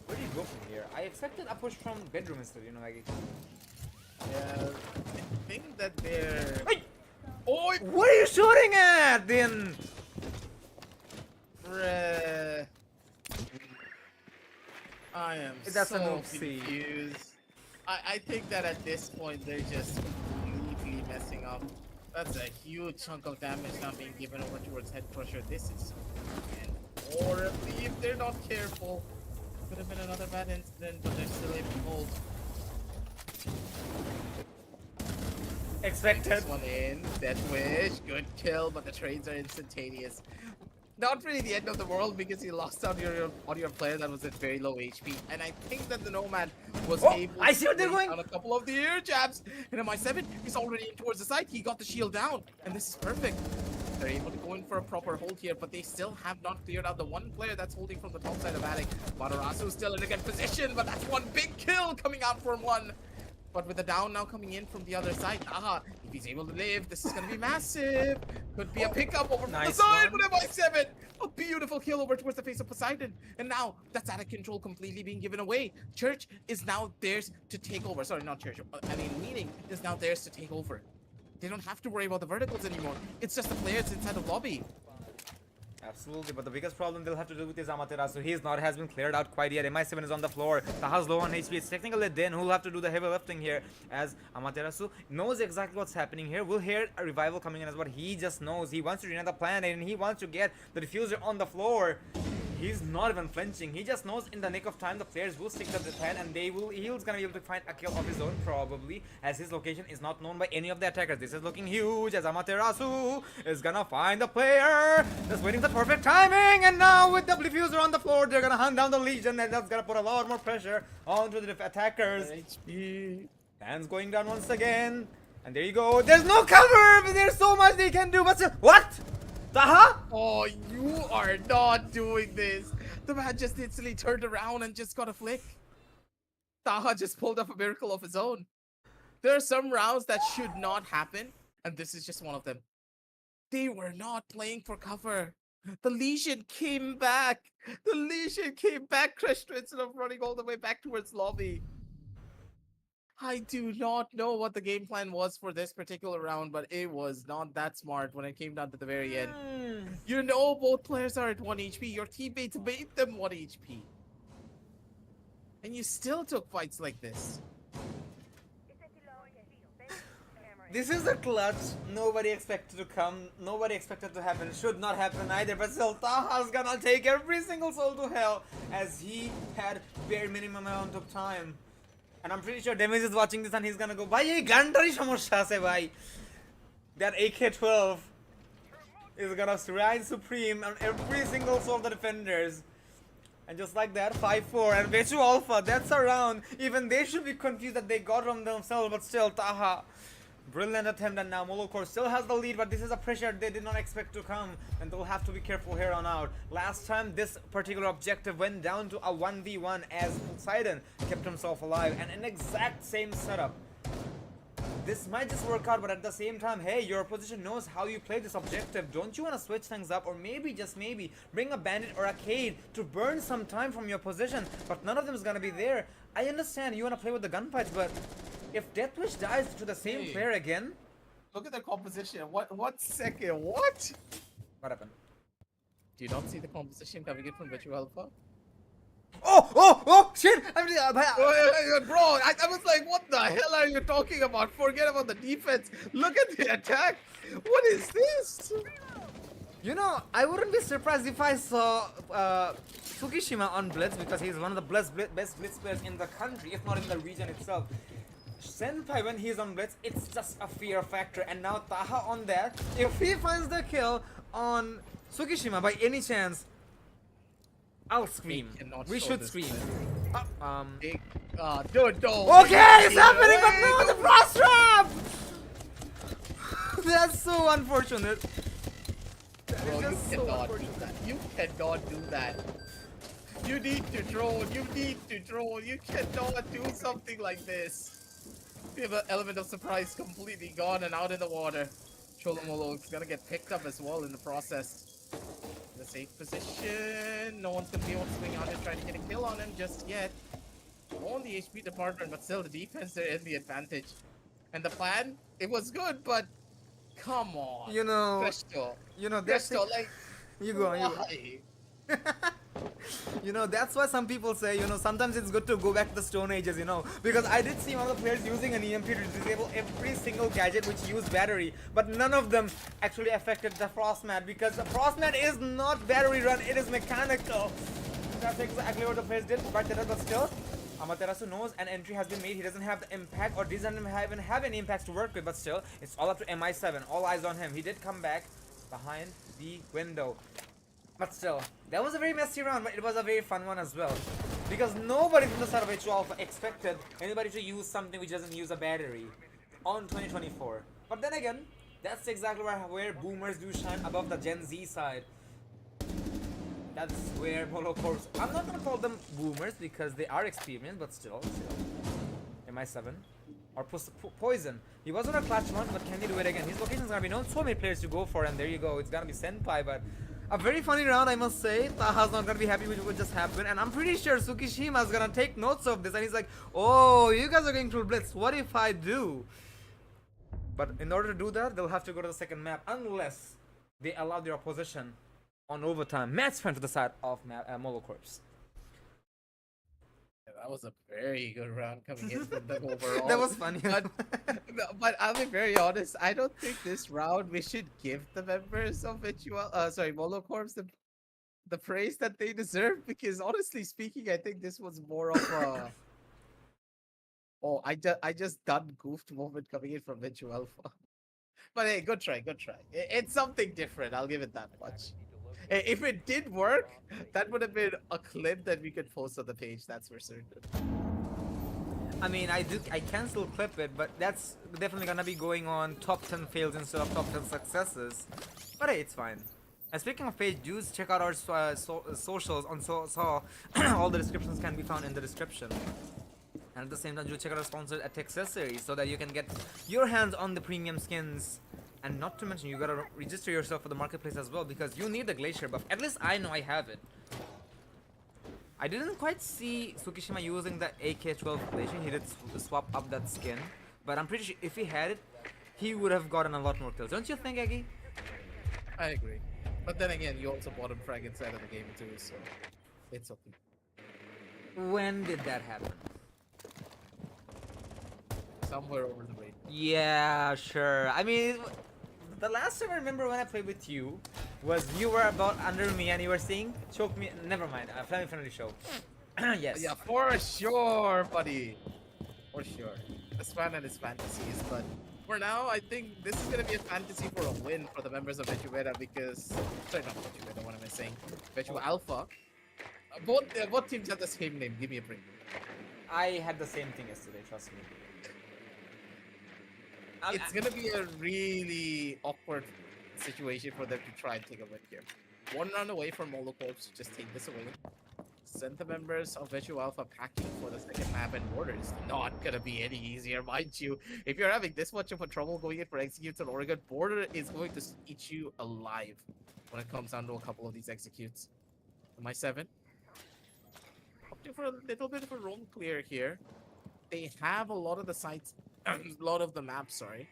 Speaker 1: where do you go from here? I expected a push from bedroom instead, you know, Maggie.
Speaker 2: Yeah, I think that they're...
Speaker 1: Hey! Oh, what are you shooting at, then?
Speaker 2: I am
Speaker 1: That's an
Speaker 2: so
Speaker 1: oopsie.
Speaker 2: confused. I think that at this point they're just completely messing up. That's a huge chunk of damage now being given over towards Head Crusher. This is horribly if they're not careful. Could have been another bad incident, but they're still able to hold.
Speaker 1: Expected.
Speaker 2: This one in. Death Wish. Good kill, but the trades are instantaneous. Not really the end of the world because you lost out on your player that was at very low HP. And I think that the Nomad was able
Speaker 1: I see
Speaker 2: to
Speaker 1: what they're
Speaker 2: place
Speaker 1: going.
Speaker 2: down a couple of the air jabs. And MI7 is already in towards the side. He got the shield down. And this is perfect. They're able to go in for a proper hold here, but they still have not cleared out the one player that's holding from the top side of Attic. Matarasu still in a good position, but that's one big kill coming out from one. But with the down now coming in from the other side, if he's able to live, this is going to be massive. Could be a pickup over from the side with MI7. A beautiful kill over towards the face of Poseidon. And now that's out of control, completely being given away. Church is now theirs to take over. Sorry, not Church. I mean, Meaning is now theirs to take over. They don't have to worry about the verticals anymore. It's just the players inside the lobby.
Speaker 1: Absolutely, but the biggest problem they'll have to do with is Amaterasu. He has been cleared out quite yet. MI7 is on the floor. Taha's low on HP. It's technically Din who'll have to do the heavy lifting here, as Amaterasu knows exactly what's happening here. We'll hear a revival coming in as what he just knows. He wants to reunite the planet and he wants to get the diffuser on the floor. He's not even flinching. He just knows in the nick of time the players will stick to the plan and he's gonna be able to find a kill of his own probably, as his location is not known by any of the attackers. This is looking huge as Amaterasu is gonna find the player. Just waiting for the perfect timing, and now with the diffuser on the floor, they're gonna hunt down the Legion, and that's gonna put a lot more pressure onto the attackers.
Speaker 2: HP.
Speaker 1: Hands going down once again, and there you go. There's no cover, but there's so much they can do. But still, what? Taha?
Speaker 2: Oh, you are not doing this. The man just instantly turned around and just got a flick. Taha just pulled off a miracle of his own. There are some rounds that should not happen, and this is just one of them. They were not playing for cover. The Legion came back. The Legion came back, crushed instead of running all the way back towards lobby. I do not know what the game plan was for this particular round, but it was not that smart when it came down to the very end. You know both players are at 1 HP. Your teammates made them 1 HP. And you still took fights like this.
Speaker 1: This is a clutch nobody expected to come, nobody expected to happen, should not happen either, but still Taha's gonna take every single soul to hell as he had bare minimum amount of time. And I'm pretty sure Demis is watching this and he's gonna go, bhai ei gantari সমস্যা আছে bhai. That AK-12 is gonna rise supreme on every single soul of the defenders. And just like that, 5-4 and Vechu Alpha, that's a round. Even they should be confused that they got on themselves, but still Taha. Brilliant attempt, and now Molo still has the lead, but this is a pressure they did not expect to come, and they'll have to be careful here on out. Last time this particular objective went down to a 1v1 as Poseidon kept himself alive, and an exact same setup. This might just work out, but at the same time, hey, your opposition knows how you play this objective. Don't you want to switch things up, or maybe, just maybe, bring a bandit or a Cade to burn some time from your position? But none of them is gonna be there. I understand you want to play with the gunfights, but if Deathwish dies to the same player again...
Speaker 2: Look at the composition. What second? What?
Speaker 1: What happened?
Speaker 2: Do you not see the composition coming in from Vechu Alpha?
Speaker 1: Oh, shit!
Speaker 2: Bro, I was like, what the hell are you talking about? Forget about the defense. Look at the attack. What is this?
Speaker 1: You know, I wouldn't be surprised if I saw Tsukishima on Blitz, because he's one of the best Blitz players in the country, if not in the region itself. Senpai, when he's on Blitz, it's just a fear factor, and now Taha on that. If he finds the kill on Tsukishima by any chance, I'll scream. We should scream.
Speaker 2: Dude, no.
Speaker 1: Okay, it's happening, but no, the frost trap! That's so unfortunate.
Speaker 2: Bro, you cannot do that. You cannot do that. You need to drone. You need to drone. You cannot do something like this. We have an element of surprise completely gone and out in the water. Molo is gonna get picked up as well in the process. In a safe position. No one's gonna be able to swing out and try to get a kill on him just yet. On the HP department, but still the defense they're in the advantage. And the plan, it was good, but come on.
Speaker 1: You know,
Speaker 2: Presto.
Speaker 1: that's
Speaker 2: like
Speaker 1: you go.
Speaker 2: why?
Speaker 1: You know, that's why some people say, sometimes it's good to go back to the Stone Ages, because I did see one of the players using an EMP to disable every single gadget which used battery, but none of them actually affected the Frostmat, because the Frostmat is not battery run, it is mechanical. That's exactly what the players did, but still, Amaterasu knows an entry has been made. He doesn't have the impact or doesn't even have any impacts to work with, but still, it's all up to MI7. All eyes on him. He did come back behind the window. But still, that was a very messy round, but it was a very fun one as well. Because nobody from the side of Vechu Alpha expected anybody to use something which doesn't use a battery on 2024. But then again, that's exactly where boomers do shine above the Gen Z side. That's where Molo Corps. I'm not gonna call them boomers because they are experienced, but still. MI7 or Poison. He was on a clutch one, but can he do it again? His location is gonna be known. So many players to go for, and there you go. It's gonna be Senpai, but a very funny round, I must say. Taha's not gonna be happy with what just happened, and I'm pretty sure Tsukishima's gonna take notes of this, and he's like, "Oh, you guys are going through blitz. What if I do?" But in order to do that, they'll have to go to the second map, unless they allow their opposition on overtime. Match point to the side of Molo Corps.
Speaker 2: That was a very good round coming in from them overall.
Speaker 1: That was funny.
Speaker 2: But I'll be very honest. I don't think this round we should give the members of Molo Corps the praise that they deserve, because honestly speaking, I think this was more of a oh, I just done goofed moment coming in from Vechu Alpha. But hey, good try, good try. It's something different. I'll give it that much. If it did work, that would have been a clip that we could post on the page. That's for certain.
Speaker 1: I mean, I can still clip it, but that's definitely gonna be going on top 10 fails instead of top 10 successes. But hey, it's fine. And speaking of page views, check out our socials on all the descriptions can be found in the description. And at the same time, do check out our sponsor at Techsessories so that you can get your hands on the premium skins. And not to mention, you gotta register yourself for the marketplace as well, because you need the Glacier buff. At least I know I have it. I didn't quite see Tsukishima using the AK-12 Glacier. He did swap up that skin. But I'm pretty sure if he had it, he would have gotten a lot more kills. Don't you think, Eggy?
Speaker 2: I agree. But then again, you also bottom frag inside of the game too, so it's okay.
Speaker 1: When did that happen?
Speaker 2: Somewhere over the way.
Speaker 1: Yeah, sure. I mean, the last time I remember when I played with you was you were about under me and you were saying, choke me. Never mind. Family friendly show. Yes.
Speaker 2: Yeah, for sure, buddy. For sure. This fan and his fantasies, but for now, I think this is gonna be a fantasy for a win for the members of Vechu Beta because sorry, not Vechu Beta. What am I saying? Vechu Alpha. Both teams have the same name. Give me a break.
Speaker 1: I had the same thing yesterday. Trust me.
Speaker 2: It's gonna be a really awkward situation for them to try and take a win here. One round away from Molo Corps to just take this away. Send the members of Vechu Alpha packing for the second map, and Border is not gonna be any easier, mind you. If you're having this much of a trouble going in for executes on Oregon, Border is going to eat you alive when it comes down to a couple of these executes. MI7 opting for a little bit of a roam clear here. They have a lot of the sites, a lot of the maps, sorry,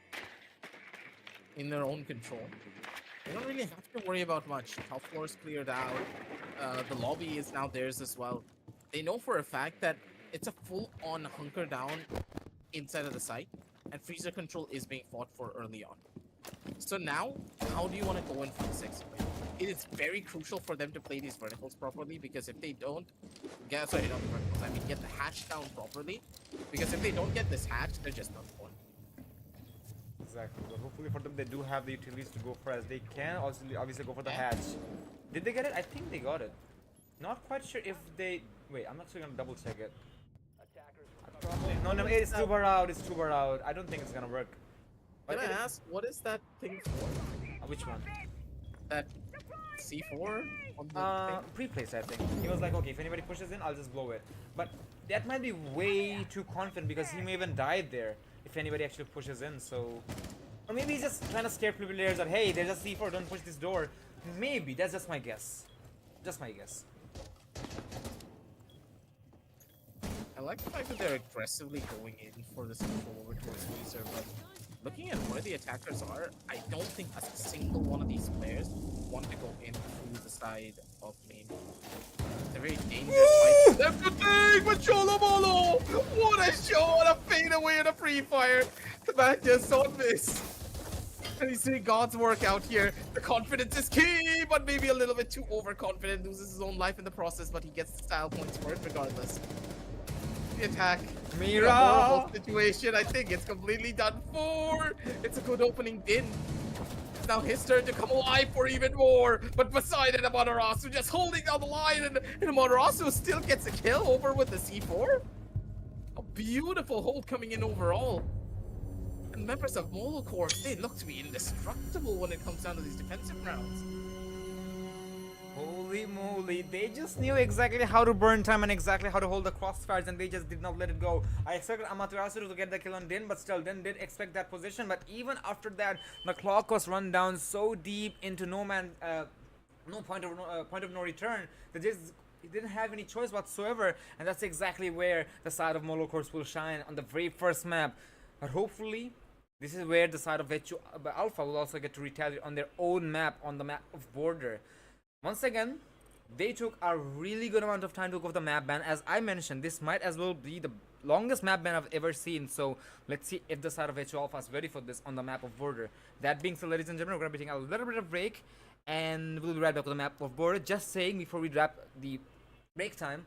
Speaker 2: in their own control. They don't really have to worry about much. Top floor's cleared out. The lobby is now theirs as well. They know for a fact that it's a full-on hunker down inside of the site, and freezer control is being fought for early on. So now, how do you want to go in for the 6th wave? It is very crucial for them to play these verticals properly, because if they don't get, sorry, not the verticals, I mean get the hatch down properly, because if they don't get this hatch, they're just not one.
Speaker 1: Exactly, but hopefully for them they do have the utilities to go for as they can. Also, obviously go for the hatch. Did they get it? I think they got it. Not quite sure if they. Wait, I'm actually gonna double check it. No, it's too far out. It's too far out. I don't think it's gonna work.
Speaker 2: Can I ask, what is that thing for?
Speaker 1: Which one?
Speaker 2: That C4 on the
Speaker 1: pre-place, I think. He was like, okay, if anybody pushes in, I'll just blow it. But that might be way too confident because he may even die there if anybody actually pushes in. So, or maybe he's just trying to scare players that hey, there's a C4, don't push this door. Maybe that's just my guess. Just my guess.
Speaker 2: I like the fact that they're aggressively going in for this control over towards Glacier, but looking at where the attackers are, I don't think a single one of these players want to go in through the side of main. It's a very dangerous fight. Left to take with Molo! What a shot! A fade away and a free fire! The man just saw this. And he's doing God's work out here. The confidence is key, but maybe a little bit too overconfident. Loses his own life in the process, but he gets the style points for it regardless. the attack. In a horrible
Speaker 1: Mira!
Speaker 2: situation. I think it's completely done for. It's a good opening din. It's now his turn to come alive for even more. But Poseidon and Amaterasu just holding down the line, and Amaterasu still gets a kill over with the C4. A beautiful hold coming in overall. And members of Molo Corps, they look to be indestructible when it comes down to these defensive rounds.
Speaker 1: Holy moly, they just knew exactly how to burn time and exactly how to hold the crossfires, and they just did not let it go. I expected Amaterasu to get the kill on Din, but still, Din did expect that position. But even after that, the clock was run down so deep into no point of no return. They just didn't have any choice whatsoever, and that's exactly where the side of Molocorps will shine on the very first map. But hopefully, this is where the side of Vechu Alpha will also get to retaliate on their own map, on the map of Border. Once again, they took a really good amount of time to go for the map ban. As I mentioned, this might as well be the longest map ban I've ever seen. So let's see if the side of Vechu Alpha is ready for this on the map of Border. That being said, ladies and gentlemen, we're going to be taking a little bit of break, and we'll be right back with the map of Border. Just saying before we wrap the break time,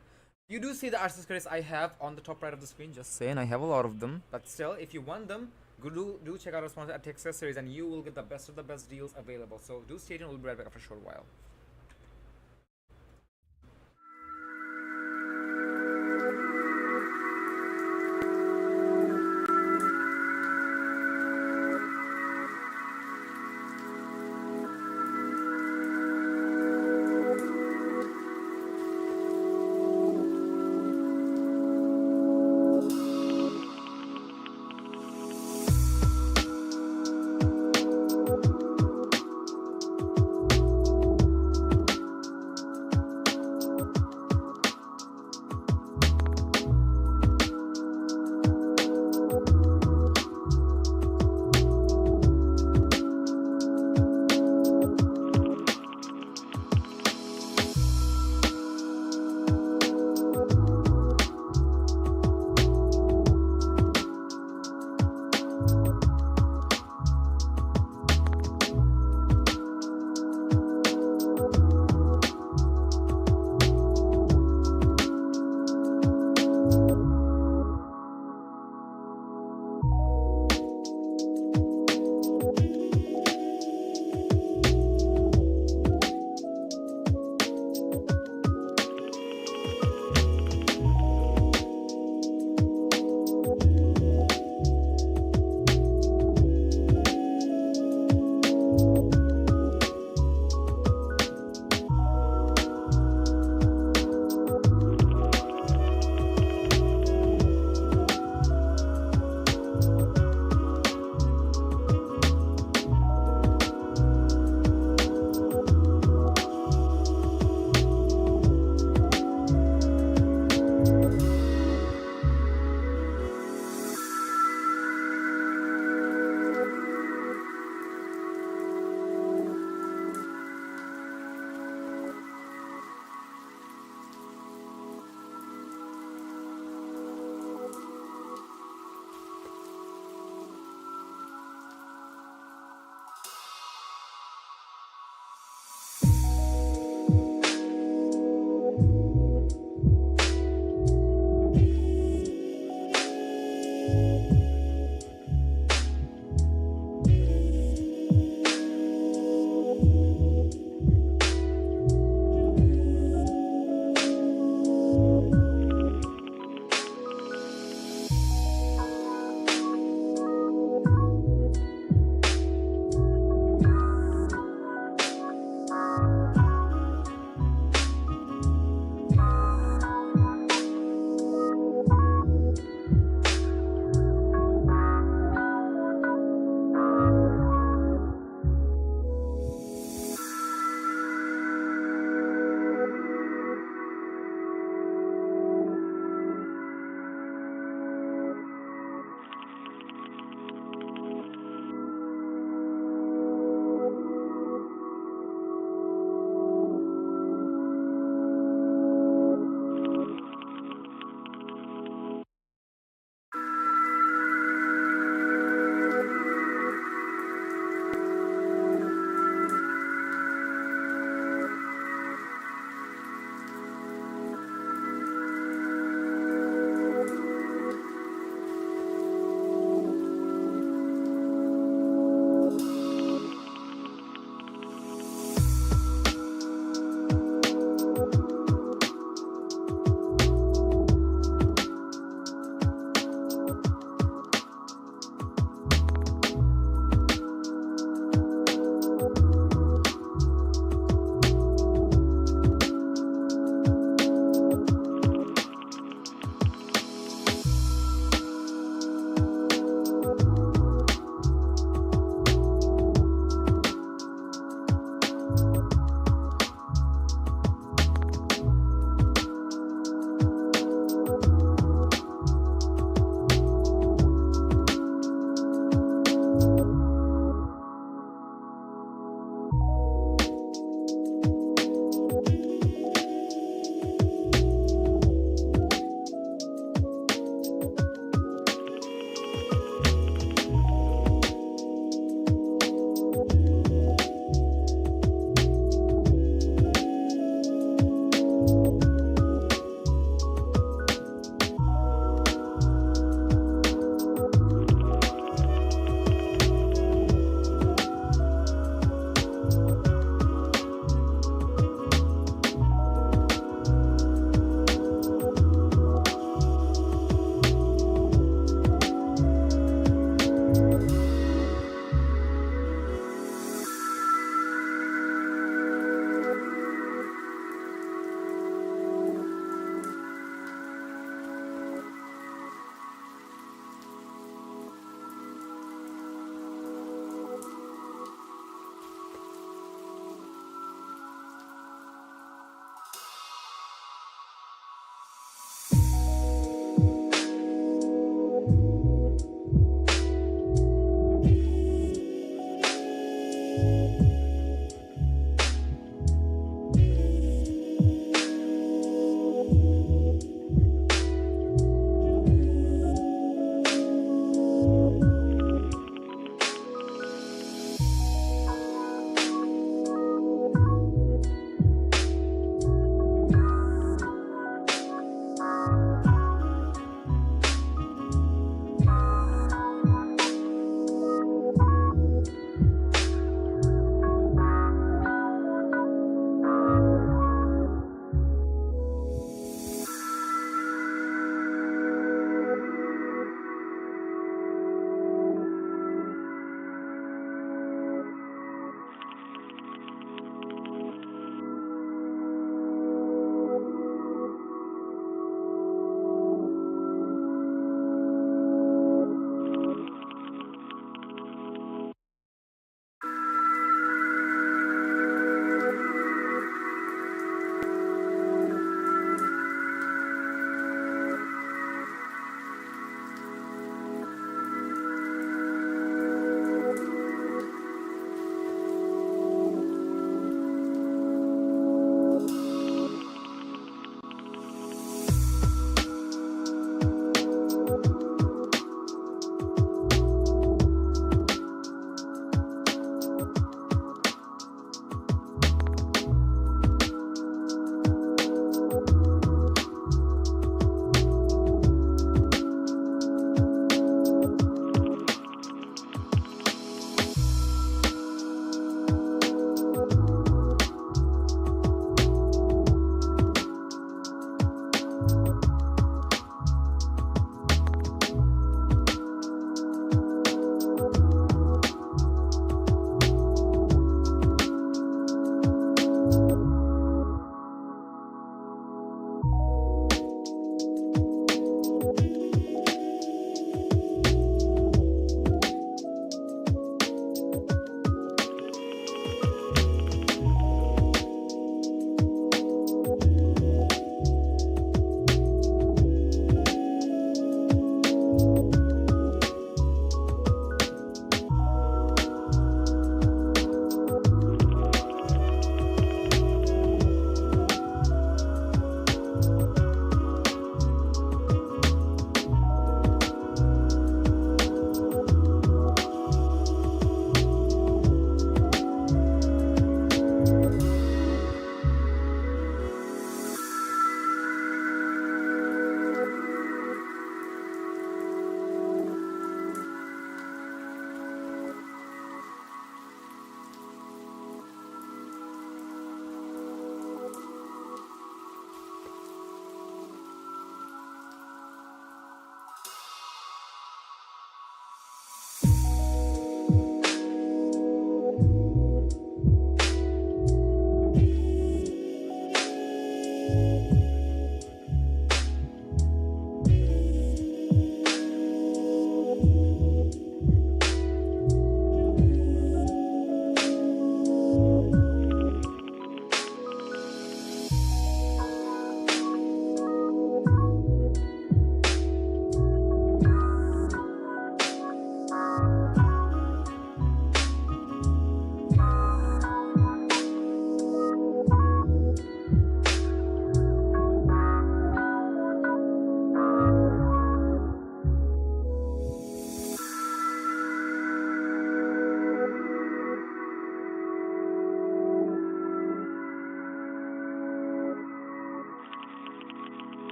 Speaker 1: you do see the accessories I have on the top right of the screen. Just saying, I have a lot of them. But still, if you want them, do check out our sponsor at Techsessories, and you will get the best of the best deals available. So do stay tuned. We'll be right back after a short while.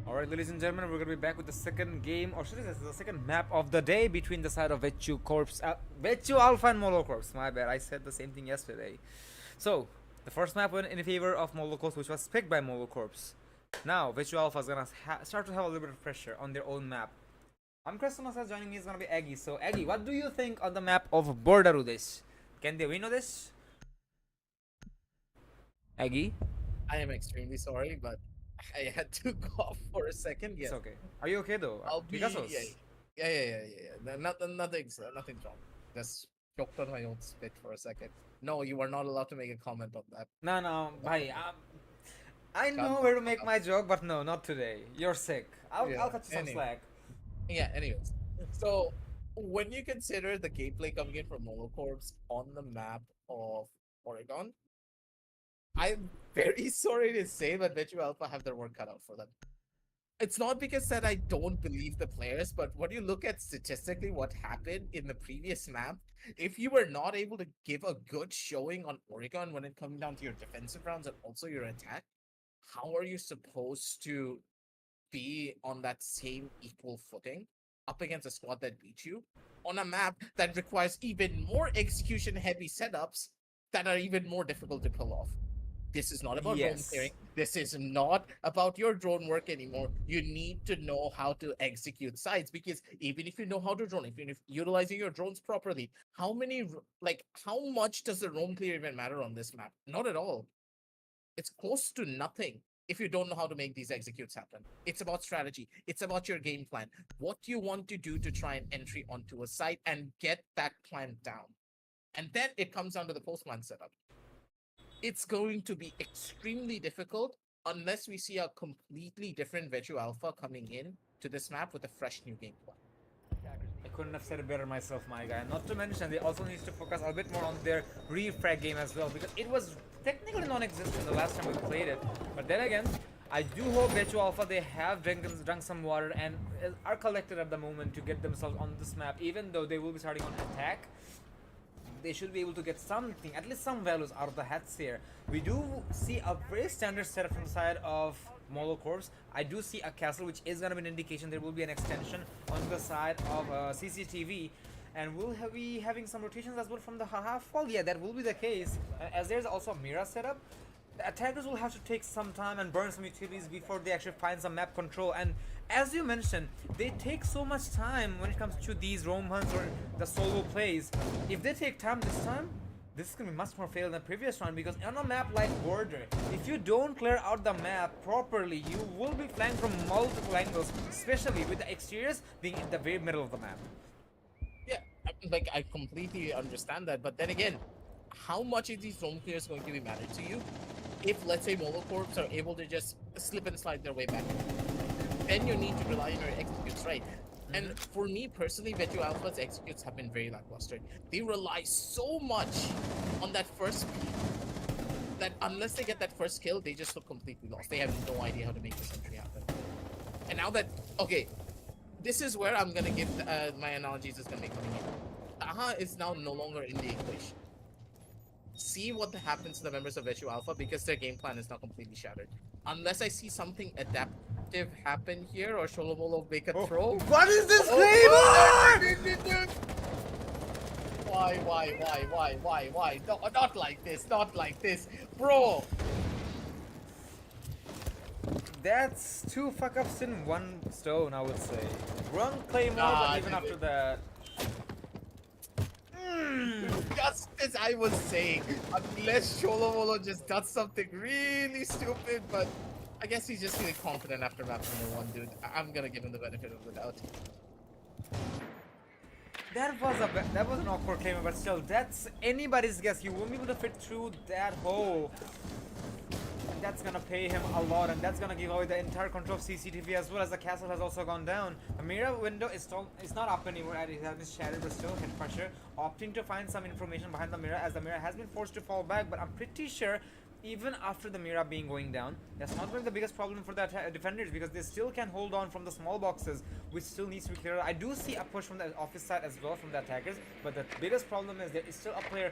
Speaker 1: Alright, ladies and gentlemen, we're gonna be back with the second game, or should I say the second map of the day between the side of Vechu Corpse, Vechu Alpha and Molo Corpse. My bad, I said the same thing yesterday. So, the first map went in favor of Molo Corpse, which was picked by Molo Corpse. Now, Vechu Alpha is gonna start to have a little bit of pressure on their own map. Christomas joining me is gonna be Aggie. So, Aggie, what do you think on the map of Bordarudes? Can they win on this? Aggie?
Speaker 2: I am extremely sorry, but I had to cough for a second. Yeah,
Speaker 1: It's okay. Are you okay though?
Speaker 2: I'll be.
Speaker 1: Picasso's?
Speaker 2: Yeah. Nothing's wrong. Just choked on my own spit for a second. No, you are not allowed to make a comment on that.
Speaker 1: No, bhai. I know where to make my joke, but no, not today. You're sick. I'll cut you some
Speaker 2: Anyway.
Speaker 1: slack.
Speaker 2: Yeah. Anyways, so when you consider the gameplay coming in from Molocorps on the map of Oregon, I'm very sorry to say, but Vechu Alpha have their work cut out for them. It's not because that I don't believe the players, but when you look at statistically what happened in the previous map, if you were not able to give a good showing on Oregon when it comes down to your defensive rounds and also your attack, how are you supposed to be on that same equal footing up against a squad that beat you on a map that requires even more execution heavy setups that are even more difficult to pull off? This is not about drone clearing. This is not about your drone work anymore. You need to know how to execute sites, because even if you know how to drone, even if utilizing your drones properly, how much does the roam clear even matter on this map? Not at all. It's close to nothing if you don't know how to make these executes happen. It's about strategy. It's about your game plan. What you want to do to try and entry onto a site and get that plan down. And then it comes down to the post-plan setup. It's going to be extremely difficult unless we see a completely different Vechu Alpha coming in to this map with a fresh new game plan.
Speaker 1: I couldn't have said it better myself, my guy. Not to mention, they also need to focus a bit more on their refrag game as well, because it was technically non-existent the last time we played it. But then again, I do hope Vechu Alpha, they have drunk some water and are collected at the moment to get themselves on this map. Even though they will be starting on attack, they should be able to get something, at least some values out of the hats here. We do see a very standard setup from the side of Molo Corps. I do see a castle, which is going to be an indication there will be an extension on the side of CCTV. And we'll be having some rotations as well from the half wall. Yeah, that will be the case. As there's also a Mira setup, the attackers will have to take some time and burn some utilities before they actually find some map control. And as you mentioned, they take so much time when it comes to these roam hunts or the solo plays. If they take time this time, this is going to be much more fatal than the previous round, because on a map like Border, if you don't clear out the map properly, you will be flanked from multiple angles, especially with the exteriors being in the very middle of the map.
Speaker 2: Yeah, I completely understand that, but then again, how much is these roam clears going to be matter to you if, let's say, Molocorps are able to just slip and slide their way back? Then you need to rely on your executes, right? And for me personally, Vechu Alpha's executes have been very lackluster. They rely so much on that first peak that unless they get that first kill, they just look completely lost. They have no idea how to make this entry happen. And now that, okay, this is where I'm gonna give my analogies is gonna be coming in. Taha is now no longer in the equation. See what happens to the members of Vechu Alpha, because their game plan is now completely shattered. Unless I see something adaptive happen here, or Sholomolo make a throw.
Speaker 1: What is this
Speaker 2: Claymore? Why? No, not like this, bro.
Speaker 1: That's two fuck-ups in one stone, I would say. Wrong Claymore, but even after that...
Speaker 2: Just as I was saying, unless Sholomolo just does something really stupid, but I guess he's just feeling confident after map number 1, dude. I'm gonna give him the benefit of the doubt.
Speaker 1: That was an awkward Claymore, but still, that's anybody's guess. He won't be able to fit through that hole. And that's gonna pay him a lot, and that's gonna give away the entire control of CCTV, as well as the castle has also gone down. The mirror window is not up anymore, and it has been shattered, but still hit pressure. Opting to find some information behind the mirror, as the mirror has been forced to fall back, but I'm pretty sure even after the Mira being going down, that's not going to be the biggest problem for the defenders, because they still can hold on from the small boxes, which still needs to be cleared. I do see a push from the office side as well from the attackers, but the biggest problem is there is still a player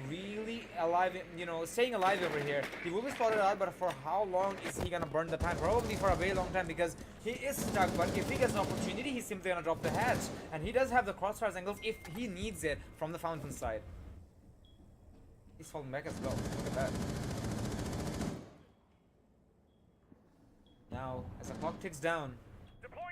Speaker 1: really alive, you know, staying alive over here. He will be spotted out, but for how long is he gonna burn the time? Probably for a very long time, because he is stuck. But if he gets an opportunity, he's simply gonna drop the hatch, and he does have the crossfire angles if he needs it from the fountain side. He's falling back as well. Look at that. Now, as the clock ticks down,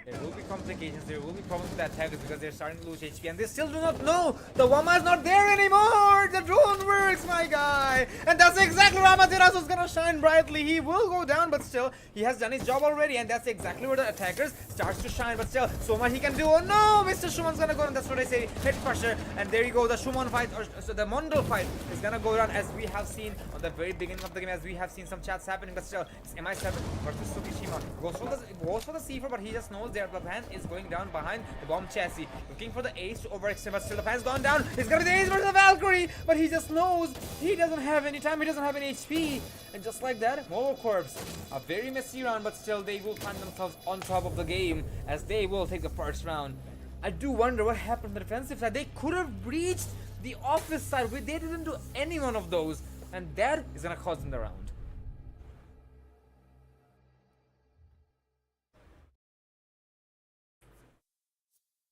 Speaker 1: there will be complications, there will be problems with the attackers because they're starting to lose HP and they still do not know the Wama is not there anymore! The drone works, my guy! And that's exactly where Amaterasu is gonna shine brightly. He will go down, but still, he has done his job already, and that's exactly where the attackers starts to shine. But still, so much he can do. Oh no! Mr. Shuman's gonna go down, that's what I say. Head pressure, and there you go, the Shuman fight, or so the Mondol fight is gonna go down, as we have seen on the very beginning of the game, as we have seen some chats happening. But still, it's MI7 versus Tsukishima. Goes for the C4, but he just knows there the pan is going down behind the bomb chassis, looking for the ace to overextend, but still the pan's gone down. It's gonna be the ace versus the Valkyrie, but he just knows he doesn't have any time, he doesn't have any HP, and just like that, Molo Corps, a very messy round, but still they will find themselves on top of the game as they will take the first round. I do wonder what happened on the defensive side. They could have breached the office side, but they didn't do any one of those, and that is gonna cost them the round.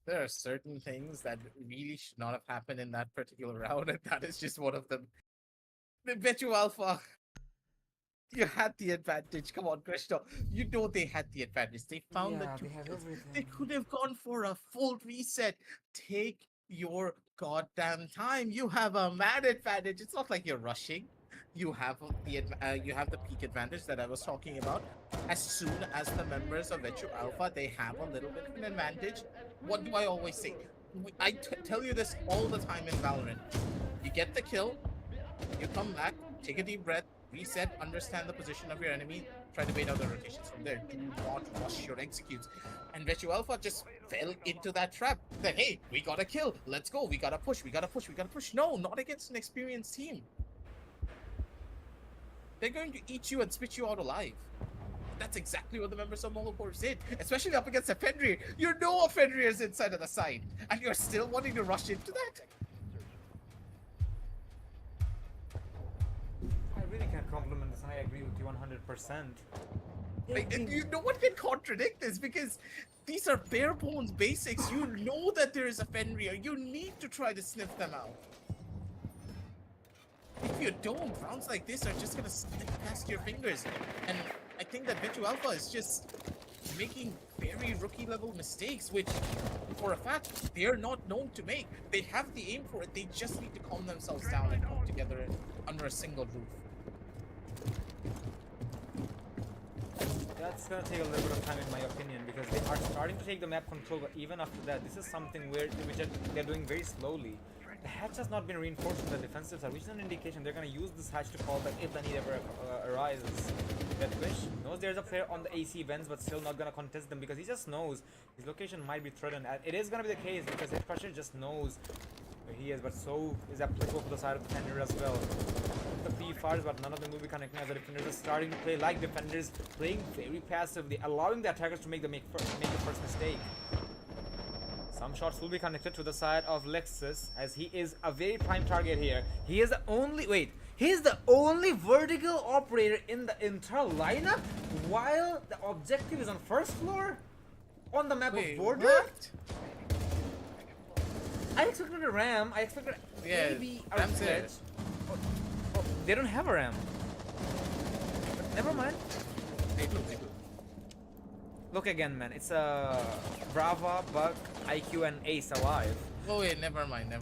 Speaker 2: There are certain things that really should not have happened in that particular round, and that is just one of them. The Vechu Alpha, you had the advantage. Come on, Krishna. You know they had the advantage. They found the two kills. They could have gone for a full reset. Take your goddamn time. You have a mad advantage. It's not like you're rushing. You have the peak advantage that I was talking about. As soon as the members of Vechu Alpha, they have a little bit of an advantage. What do I always say? I tell you this all the time in Valorant. You get the kill, you come back, take a deep breath, reset, understand the position of your enemy, try to bait out the rotations from there. Do not rush your executes. And Vechu Alpha just fell into that trap. That, hey, we got a kill, let's go, we gotta push, we gotta push, we gotta push. No, not against an experienced team. They're going to eat you and spit you out alive. That's exactly what the members of Molo Corps did, especially up against a Fenrir. You know a Fenrir is inside of the side, and you're still wanting to rush into that.
Speaker 1: I really can't compliment this, and I agree with you 100%.
Speaker 2: Like, and no one can contradict this because these are bare bones basics. You know that there is a Fenrir. You need to try to sniff them out. If you don't, rounds like this are just gonna slip past your fingers. And I think that Vechu Alpha is just making very rookie level mistakes, which for a fact they're not known to make. They have the aim for it, they just need to calm themselves down and come together under a single roof.
Speaker 1: That's gonna take a little bit of time in my opinion, because they are starting to take the map control, but even after that, this is something weird which they're doing very slowly. The hatch has not been reinforced in the defensive side, which is an indication they're going to use this hatch to call back if the need ever arises. That Wish knows there's a player on the AC vents, but still not going to contest them because he just knows his location might be threatened. It is going to be the case because Head Crusher just knows where he is, but so is applicable for the side of the defender as well. The P-Fars, but none of them will be connecting as the defenders are starting to play like defenders, playing very passively, allowing the attackers to make the first mistake. Some shots will be connected to the side of Lexus, as he is a very prime target here. He is the only vertical operator in the entire lineup, while the objective is on first floor on the map of Border.
Speaker 2: What?
Speaker 1: I expected a ram. I expected maybe a sledge. Oh, they don't have a ram. But never mind.
Speaker 2: They do.
Speaker 1: Look again, man. It's a Brava, Buck, IQ, and Ace alive.
Speaker 2: Oh wait, never mind.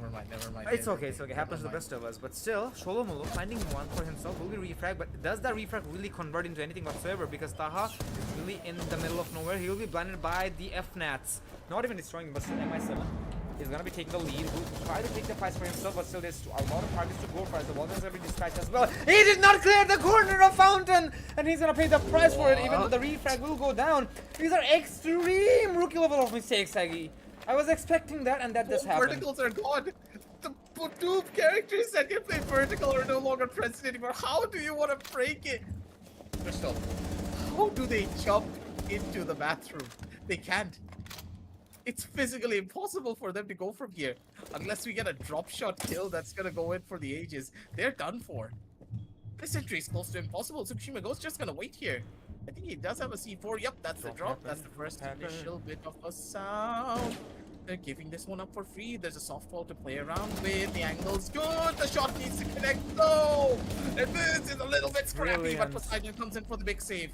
Speaker 1: It's okay. Happens to the best of us. But still, Sholomolo finding one for himself will be refrag. But does that refrag really convert into anything whatsoever? Because Taha is really in the middle of nowhere. He will be blinded by the FNATs. Not even destroying him, but still MI7 is gonna be taking the lead. He'll try to take the prize for himself, but still there's a lot of targets to go for. The Walden's gonna be dispatched as well. He did not clear the corner of Fountain, and he's gonna pay the price for it, even though the refrag will go down. These are extreme rookie level of mistakes, Sagi. I was expecting that, and that just happened.
Speaker 2: Verticals are gone. The two characters that can play vertical are no longer present anymore. How do you want to break it? Crystal, how do they jump into the bathroom? They can't. It's physically impossible for them to go from here unless we get a drop shot kill that's gonna go in for the ages. They're done for. This entry is close to impossible. Tsukushima Ghost just gonna wait here. I think he does have a C4. Yep, that's the drop. That's the first initial bit of a sound. They're giving this one up for free. There's a softball to play around with. The angle's good. The shot needs to connect. No! And this is a little bit scrappy, but Poseidon comes in for the big save.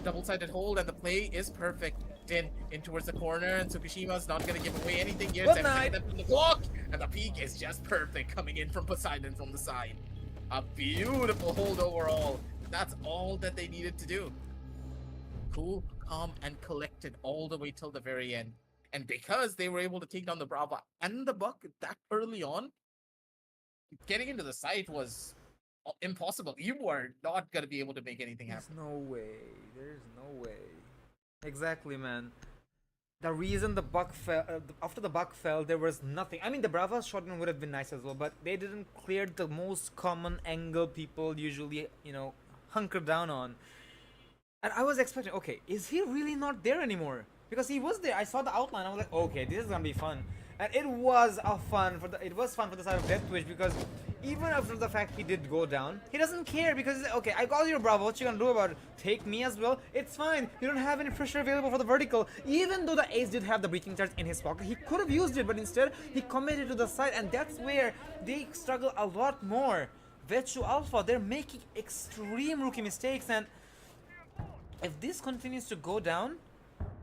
Speaker 2: Double-sided hold, and the play is perfect. In towards the corner, and Tsukushima's not gonna give away anything here.
Speaker 1: Good night.
Speaker 2: From the clock, and the peak is just perfect coming in from Poseidon from the side. A beautiful hold overall. That's all that they needed to do. Cool, calm, and collected all the way till the very end. And because they were able to take down the Brava and the Buck that early on, getting into the site was impossible. You were not gonna be able to make anything happen.
Speaker 1: There's no way. There's no way. Exactly, man. The reason the Buck fell, after the Buck fell, there was nothing. I mean, the Brava shotgun would have been nice as well, but they didn't clear the most common angle people usually, you know, hunker down on. And I was expecting, okay, is he really not there anymore? Because he was there. I saw the outline. I was like, okay, this is gonna be fun. And it was fun for the side of Death Twitch, because even after the fact he did go down, he doesn't care, because he's like, okay, I got your Bravo, what you gonna do about it? Take me as well? It's fine. You don't have any pressure available for the vertical. Even though the ace did have the breaching charge in his pocket, he could have used it, but instead he committed to the side, and that's where they struggle a lot more. Vechu Alpha, they're making extreme rookie mistakes, and if this continues to go down,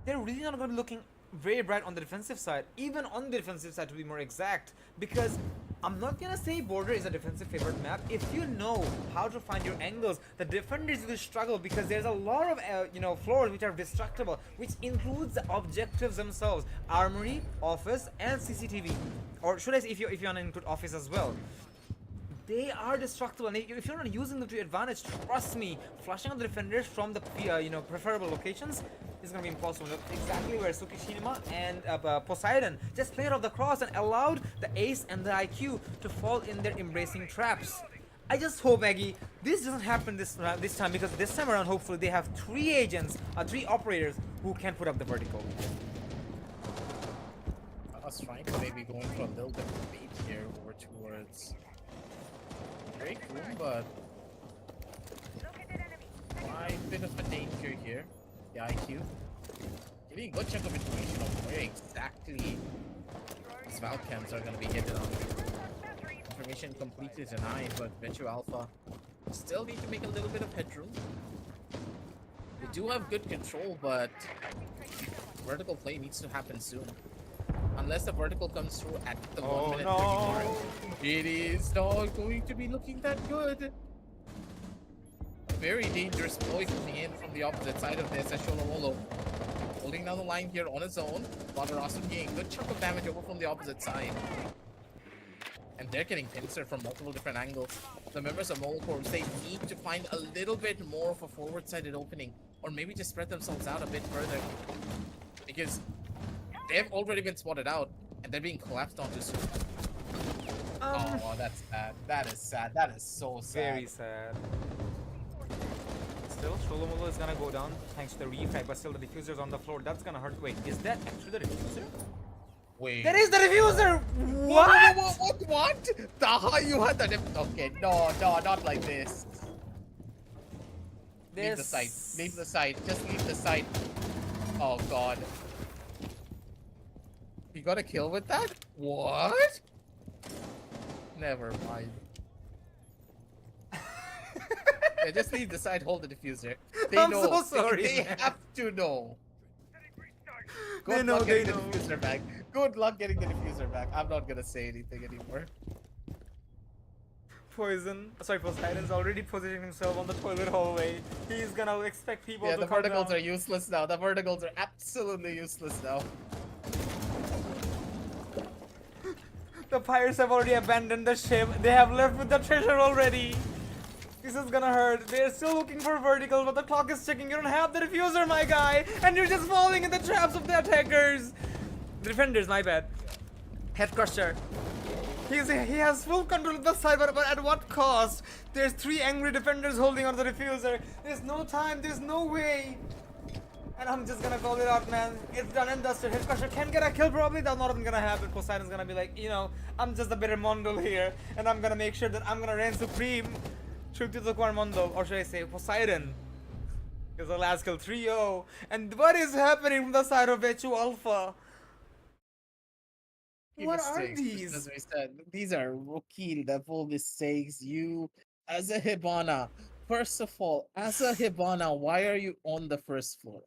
Speaker 1: they're really not going to be looking very bright on the defensive side, even on the defensive side to be more exact, because I'm not gonna say Border is a defensive favorite map. If you know how to find your angles, the defenders will struggle, because there's a lot of you know, floors which are destructible, which includes the objectives themselves: armory, office, and CCTV, or should I say, if you want to include office as well. They are destructible, and if you're not using them to your advantage, trust me, flushing out the defenders from the you know, preferable locations is gonna be impossible. That's exactly where Tsukushima and Poseidon just played off the cross and allowed the ace and the IQ to fall in their embracing traps. I just hope, Maggie, this doesn't happen this time, because this time around, hopefully, they have 3 agents, 3 operators who can put up the vertical.
Speaker 2: I was trying to maybe going for a little bit of bait here over towards. Very cool, but quite bit of a danger here. The IQ getting a good chunk of information on where exactly these Valcams are going to be hit on. Information completely denied, but Vechu Alpha still need to make a little bit of headroom. They do have good control, but vertical play needs to happen soon. Unless the vertical comes through at the 1 minute 30 mark, it is not going to be looking that good. A very dangerous ploy coming in from the opposite side of this as Molo holding down the line here on his own. Badarasu getting a good chunk of damage over from the opposite side. And they're getting pincer from multiple different angles. The members of Molo Corps, they need to find a little bit more of a forward-sided opening, or maybe just spread themselves out a bit further, because they've already been spotted out, and they're being collapsed onto soon. Oh, that's sad. That is sad. That is so sad.
Speaker 1: Very sad. Still, Sholomolo is gonna go down thanks to the refrag, but still the diffuser's on the floor. That's gonna hurt. Wait, is that actually the diffuser?
Speaker 2: Wait.
Speaker 1: That is the diffuser! What?
Speaker 2: What? Daha, you had the okay, no, not like this. Leave the site. Leave the site. Just leave the site. Oh, God. You got a kill with that? What? Never mind. Yeah, just leave the side, hold the diffuser. They
Speaker 1: I'm
Speaker 2: know.
Speaker 1: so sorry.
Speaker 2: They have to know. Good
Speaker 1: They know,
Speaker 2: luck getting
Speaker 1: they
Speaker 2: the
Speaker 1: know.
Speaker 2: diffuser back. Good luck getting the diffuser back. I'm not gonna say anything anymore.
Speaker 1: Poseidon's already positioning himself on the toilet hallway. He's gonna expect people
Speaker 2: Yeah,
Speaker 1: to
Speaker 2: the
Speaker 1: come
Speaker 2: verticals
Speaker 1: down.
Speaker 2: are useless now. The verticals are absolutely useless now.
Speaker 1: The pirates have already abandoned the ship. They have left with the treasure already. This is gonna hurt. They're still looking for vertical, but the clock is ticking. You don't have the diffuser, my guy, and you're just falling in the traps of the attackers. The defenders, my bad. Head crusher. He has full control of the side, but at what cost? There's 3 angry defenders holding on to the diffuser. There's no time. There's no way. And And I'm just gonna call it out, man. It's done and dusted. Hit Crusher can get a kill, probably. That's not even gonna happen. Poseidon's gonna be like, I'm just a better Mondol here, and I'm gonna make sure that I'm gonna reign supreme. Truth to the core Mondol, or should I say Poseidon? Is the last kill 3-0. And what is happening from the side of Vechu Alpha? What are
Speaker 2: Mistakes, just
Speaker 1: these?
Speaker 2: as we said, these are rookie level mistakes. You, as a Hibana, first of all, as a Hibana, why are you on the first floor?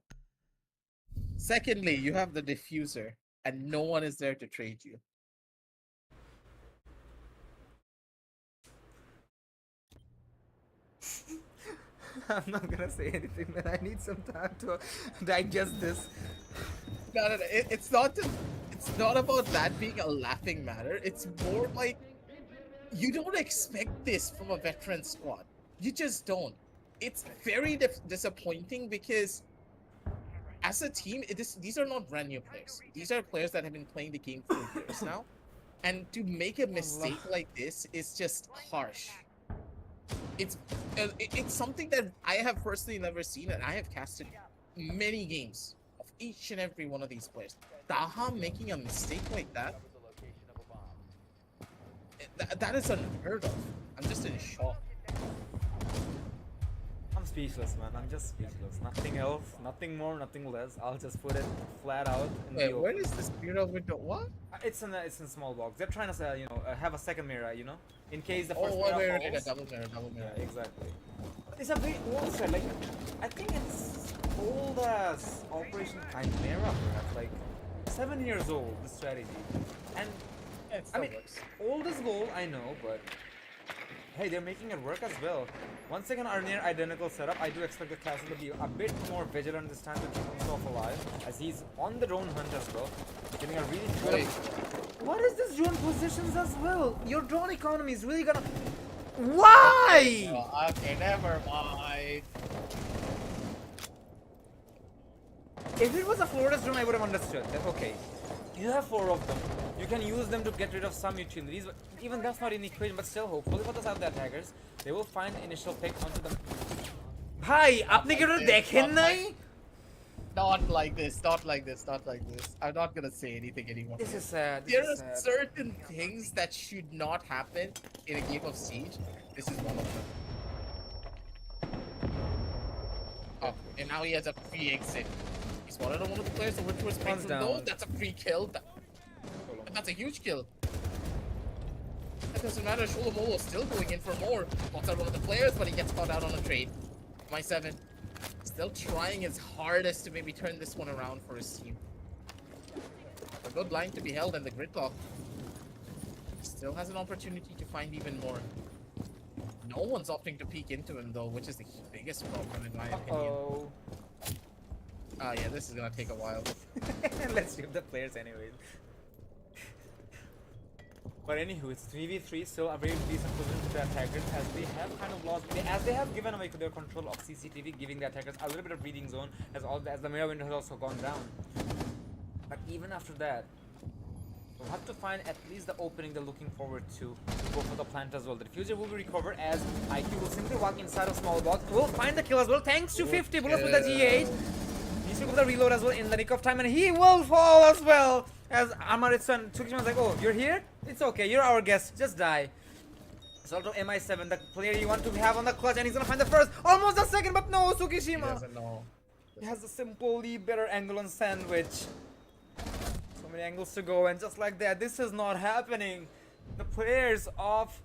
Speaker 2: Secondly, you have the diffuser, and no one is there to trade you.
Speaker 1: I'm not gonna say anything, man. I need some time to digest this.
Speaker 2: No, it's not just, it's not about that being a laughing matter. It's more like you don't expect this from a veteran squad. You just don't. It's very disappointing because as a team, these are not brand new players. These are players that have been playing the game for years now. And to make a mistake like this is just harsh. It's it's something that I have personally never seen, and I have casted many games of each and every one of these players. Daha making a mistake like that, that is unheard of. I'm just in shock.
Speaker 1: I'm speechless, man. I'm just speechless. Nothing else, nothing more, nothing less. I'll just put it flat out. In
Speaker 2: Wait,
Speaker 1: the
Speaker 2: where
Speaker 1: open.
Speaker 2: is this Bureau window? What?
Speaker 1: It's in small box. They're trying to say, have a second mirror, in case the
Speaker 2: Oh,
Speaker 1: first
Speaker 2: wait,
Speaker 1: mirror
Speaker 2: wait, wait, a
Speaker 1: falls.
Speaker 2: double mirror, double mirror.
Speaker 1: Yeah, exactly. It's a very old set. Like, I think it's old as Operation Chimera, perhaps. Like, 7 years old. This strategy, and
Speaker 2: Yeah, it
Speaker 1: I
Speaker 2: still
Speaker 1: mean,
Speaker 2: works.
Speaker 1: old is gold. I know, but hey, they're making it work as well. Once again, our near identical setup. I do expect the castle to be a bit more vigilant this time to keep himself alive, as he's on the drone hunt as well, getting a really good.
Speaker 2: Wait.
Speaker 1: What is this drone positions as well? Your drone economy is really gonna. Why?
Speaker 2: Oh, okay, never mind.
Speaker 1: If it was a Florida's drone, I would have understood that. Okay, you have 4 of them. You can use them to get rid of some utilities, but even that's not in the equation. But still, hopefully for the side of the attackers, they will find initial pick onto them. भाई आपने क्यों देखे नहीं?
Speaker 2: Not like this, not like this, not like this. I'm not gonna say anything anymore.
Speaker 1: This is sad.
Speaker 2: There
Speaker 1: This is
Speaker 2: are
Speaker 1: sad.
Speaker 2: certain things that should not happen in a game of Siege. This is one of them. Oh, and now he has a free exit. He spotted on one of the players, which was
Speaker 1: One's
Speaker 2: no,
Speaker 1: down.
Speaker 2: that's a free kill. That's a huge kill. That doesn't matter. Molo is still going in for more. Spots out one of the players, but he gets caught out on a trade. My 7. Still trying his hardest to maybe turn this one around for his team. A good line to be held in the gridlock. Still has an opportunity to find even more. No one's opting to peek into him though, which is the biggest problem in my opinion.
Speaker 1: Oh.
Speaker 2: Yeah, this is gonna take a while.
Speaker 1: Let's shoot the players anyways. But anywho, it's 3v3, still a very decent position to the attackers, as they have kind of lost, as they have given away their control of CCTV, giving the attackers a little bit of breathing zone, as the mirror window has also gone down. But even after that, we'll have to find at least the opening they're looking forward to go for the plant as well. The diffuser will be recovered as IQ will simply walk inside a small box. Will find the kill as well, thanks to 50 bullets with the G8. He's pick up the reload as well in the nick of time, and he will fall as well. As Amaritsu and Tsukishima's like, oh, you're here? It's okay, you're our guest, just die. Sort of MI7, the player you want to have on the clutch, and he's gonna find the first, almost the second, but no,
Speaker 2: He
Speaker 1: Tsukishima.
Speaker 2: doesn't know.
Speaker 1: He has a simply better angle on sandwich. So many angles to go, and just like that, this is not happening. The players of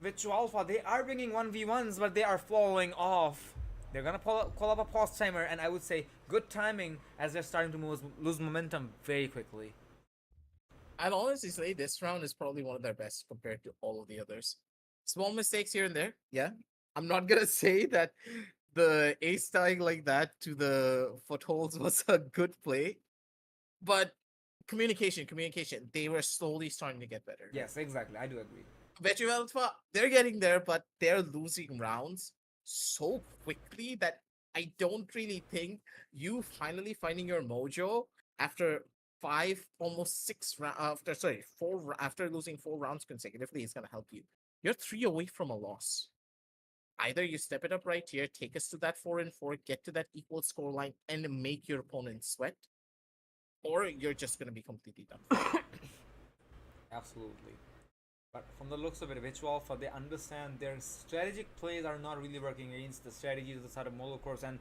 Speaker 1: Vechu Alpha, they are bringing 1v1s, but they are falling off. They're gonna call up a pause timer, and I would say good timing as they're starting to lose momentum very quickly.
Speaker 2: I'd honestly say this round is probably one of their best compared to all of the others. Small mistakes here and there, yeah. I'm not gonna say that the ace tying like that to the footholds was a good play, but communication. They were slowly starting to get better.
Speaker 1: Yes, exactly. I do agree.
Speaker 2: Vechu Alpha, they're getting there, but they're losing rounds so quickly that I don't really think you finally finding your mojo after 5, almost 6 after 4 after losing 4 rounds consecutively is gonna help you. You're 3 away from a loss. Either you step it up right here, take us to that 4-4, get to that equal score line, and make your opponent sweat, or you're just going to be completely done for.
Speaker 1: Absolutely. But from the looks of it, Vechu Alpha, they understand their strategic plays are not really working against the strategies of the side of Molo Corps. And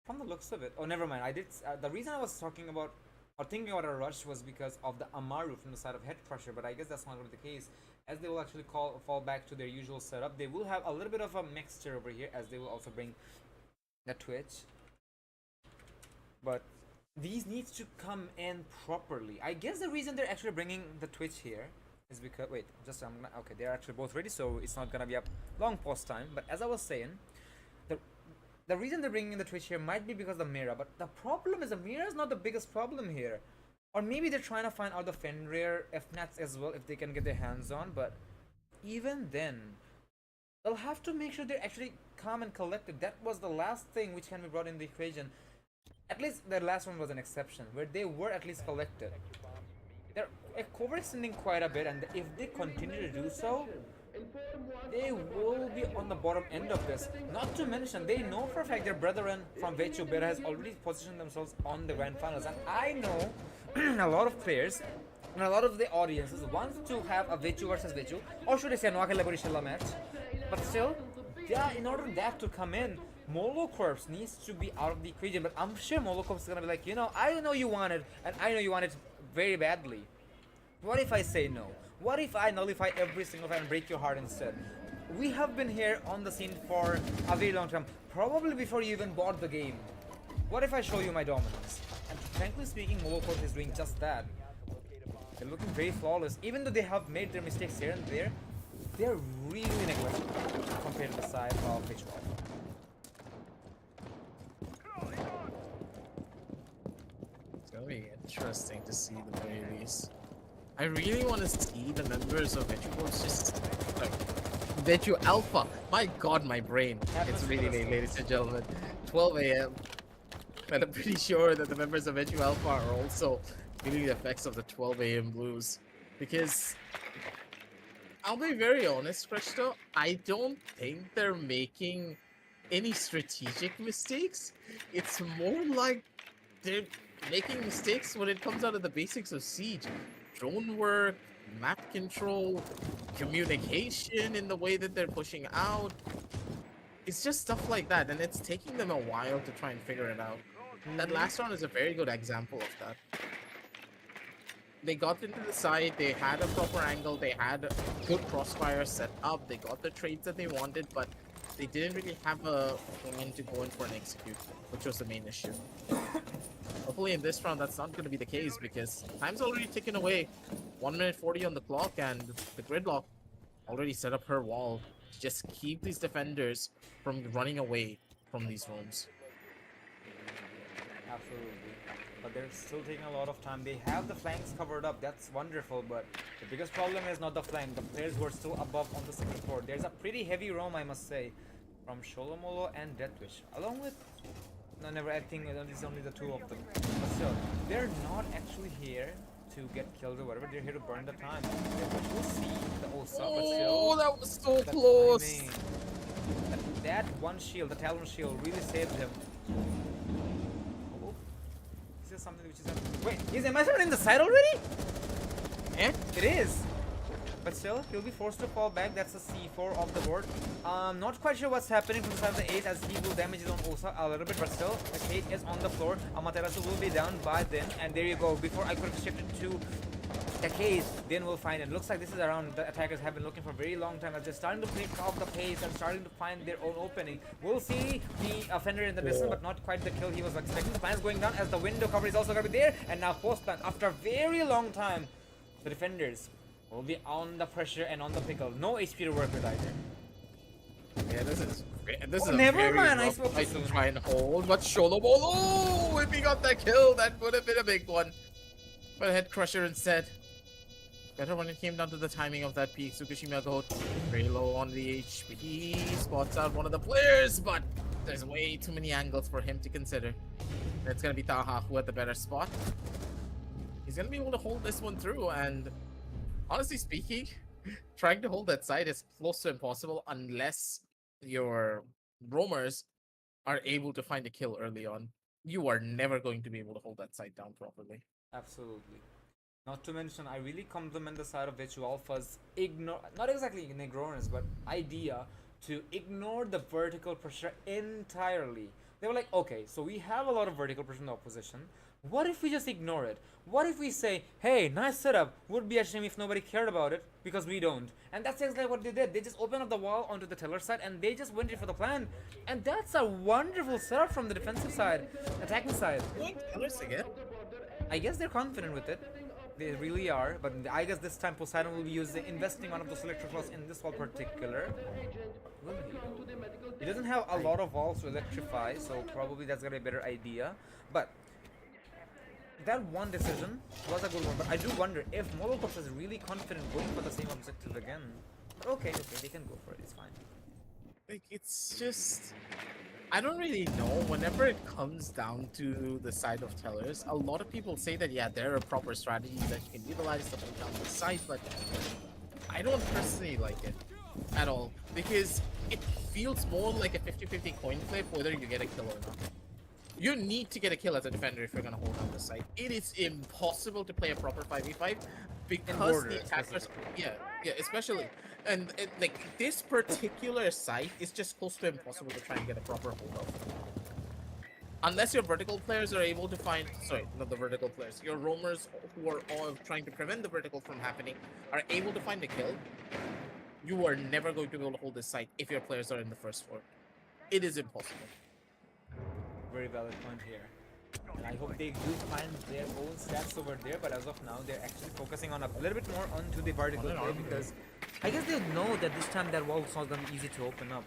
Speaker 1: from the looks of it, oh, never mind. I did. The reason I was talking about or thinking about a rush was because of the Amaru from the side of Head Crusher. But I guess that's not going to be the case, as they will actually fall back to their usual setup. They will have a little bit of a mixture over here, as they will also bring the Twitch. But these needs to come in properly. I guess the reason they're actually bringing the Twitch here is because wait, just I'm gonna, okay, they're actually both ready, so it's not gonna be a long pause time. But as I was saying, the the reason they're bringing in the Twitch here might be because of the Mira, but the problem is the Mira is not the biggest problem here. Or maybe they're trying to find out the Fenrir FNATs as well if they can get their hands on, but even then, they'll have to make sure they're actually calm and collected. That was the last thing which can be brought in the equation. At least the last one was an exception, where they were at least collected. They're overextending quite a bit, and if they continue to do so, they will be on the bottom end of this. Not to mention, they know for a fact their brethren from Vechu Beta has already positioned themselves on the grand finals, and I know a lot of players and a lot of the audiences want to have a Vechu versus Vechu, or should I say a Noaka Laborishilla match. But still, yeah, in order that to come in, Molo Corps needs to be out of the equation. But I'm sure Molo Corps is gonna be like, you know, I know you want it, and I know you want it very badly. What if I say no? What if I nullify every single time and break your heart instead? We have been here on the scene for a very long time, probably before you even bought the game. What if I show you my dominance? And frankly speaking, Molo Corps is doing just that. They're looking very flawless. Even though they have made their mistakes here and there, they're really neglectful compared to the side of Vechu Alpha.
Speaker 2: It's gonna be interesting to see the very least. I really want to see the members of Vechu Corps just like Vechu Alpha. My God, my brain. It's really late, ladies and gentlemen. 12 a.m. And I'm pretty sure that the members of Vechu Alpha are also feeling the effects of the 12 a.m. blues. Because I'll be very honest, Krishna, I don't think they're making any strategic mistakes. It's more like they're making mistakes when it comes out of the basics of Siege. Drone work, map control, communication in the way that they're pushing out. It's just stuff like that, and it's taking them a while to try and figure it out. That last round is a very good example of that. They got into the side, they had a proper angle, they had a good crossfire set up, they got the trades that they wanted, but they didn't really have a plan to go in for an execute, which was the main issue. Hopefully in this round that's not going to be the case, because time's already ticking away. 1 minute 40 on the clock, and the gridlock already set up her wall to just keep these defenders from running away from these rooms.
Speaker 1: Absolutely. But they're still taking a lot of time. They have the flanks covered up. That's wonderful. But the biggest problem is not the flank. The players who are still above on the second floor. There's a pretty heavy roam, I must say, from Sholomolo and Deathwish. Along with... No, never acting. It's only the two of them. But still, they're not actually here to get killed or whatever. They're here to burn the time. We'll see the Osa, but still...
Speaker 2: Oh, that was so close!
Speaker 1: That one shield, the Talon shield, really saved him. This is something which is... Wait, is MSR in the side already?
Speaker 2: Eh?
Speaker 1: It is. But still, he'll be forced to fall back. That's the C4 of the board. Not quite sure what's happening from the side of the 8 as he will damage his own Osa a little bit. But still, the Kate is on the floor. Amaterasu will be down by then. And there you go. Before I could have shifted to the case, then we'll find it. Looks like this is around the attackers have been looking for a very long time as they're starting to pick off the pace and starting to find their own opening. We'll see the offender in the distance, but not quite the kill he was expecting. The plan is going down as the window cover is also going to be there. And now post plan, after a very long time, the defenders will be on the pressure and on the pickle. No HP to work with either.
Speaker 2: Yeah, this is a
Speaker 1: never
Speaker 2: very
Speaker 1: mind, I
Speaker 2: rough
Speaker 1: spoke
Speaker 2: fight
Speaker 1: too
Speaker 2: to
Speaker 1: soon.
Speaker 2: try and hold. But Sholomolo, if he got that kill, that would have been a big one. But Head Crusher instead. Better when it came down to the timing of that peak. Tsukushima Goat very low on the HP. Spots out one of the players, but there's way too many angles for him to consider. It's gonna be Taha who had the better spot. He's gonna be able to hold this one through, and honestly speaking, trying to hold that side is close to impossible unless your roamers are able to find a kill early on, you are never going to be able to hold that site down properly.
Speaker 1: Absolutely. Not to mention, I really compliment the side of Vechu Alpha's not exactly in ignorance, but idea to ignore the vertical pressure entirely. They were like, okay, so we have a lot of vertical pressure in the opposition. What if we just ignore it? What if we say, hey, nice setup, would be a shame if nobody cared about it, because we don't. And that's exactly what they did. They just opened up the wall onto the tiller side and they just went in for the plan. And that's a wonderful setup from the defensive side, attacking side.
Speaker 2: Going tillers again?
Speaker 1: I guess they're confident with it. They really are, but I guess this time Poseidon will be investing one of those electric walls in this wall particular. Will he doesn't have a lot of walls to electrify, so probably that's gonna be a better idea. But that one decision was a good one, but I do wonder if Molo is really confident going for the same objective again. But okay, they can go for it, it's fine.
Speaker 2: Like, it's just, I don't really know. Whenever it comes down to the side of tellers, a lot of people say that, yeah, there are proper strategies that you can utilize to hold down the site, but I don't personally like it at all, because it feels more like a 50-50 coin flip whether you get a kill or not. You need to get a kill as a defender if you're going to hold down the site. It is impossible to play a proper 5v5 because the attackers, yeah, especially. And like, this particular site is just close to impossible to try and get a proper hold of. Unless your vertical players are able to find, sorry, not the vertical players, your roamers who are all trying to prevent the vertical from happening are able to find a kill, you are never going to be able to hold this site if your players are in the first floor. It is impossible.
Speaker 1: Very valid point here. And I hope they do find their own stats over there, but as of now, they're actually focusing on a little bit more onto the vertical play, because I guess they know that this time that wall is not going to be easy to open up.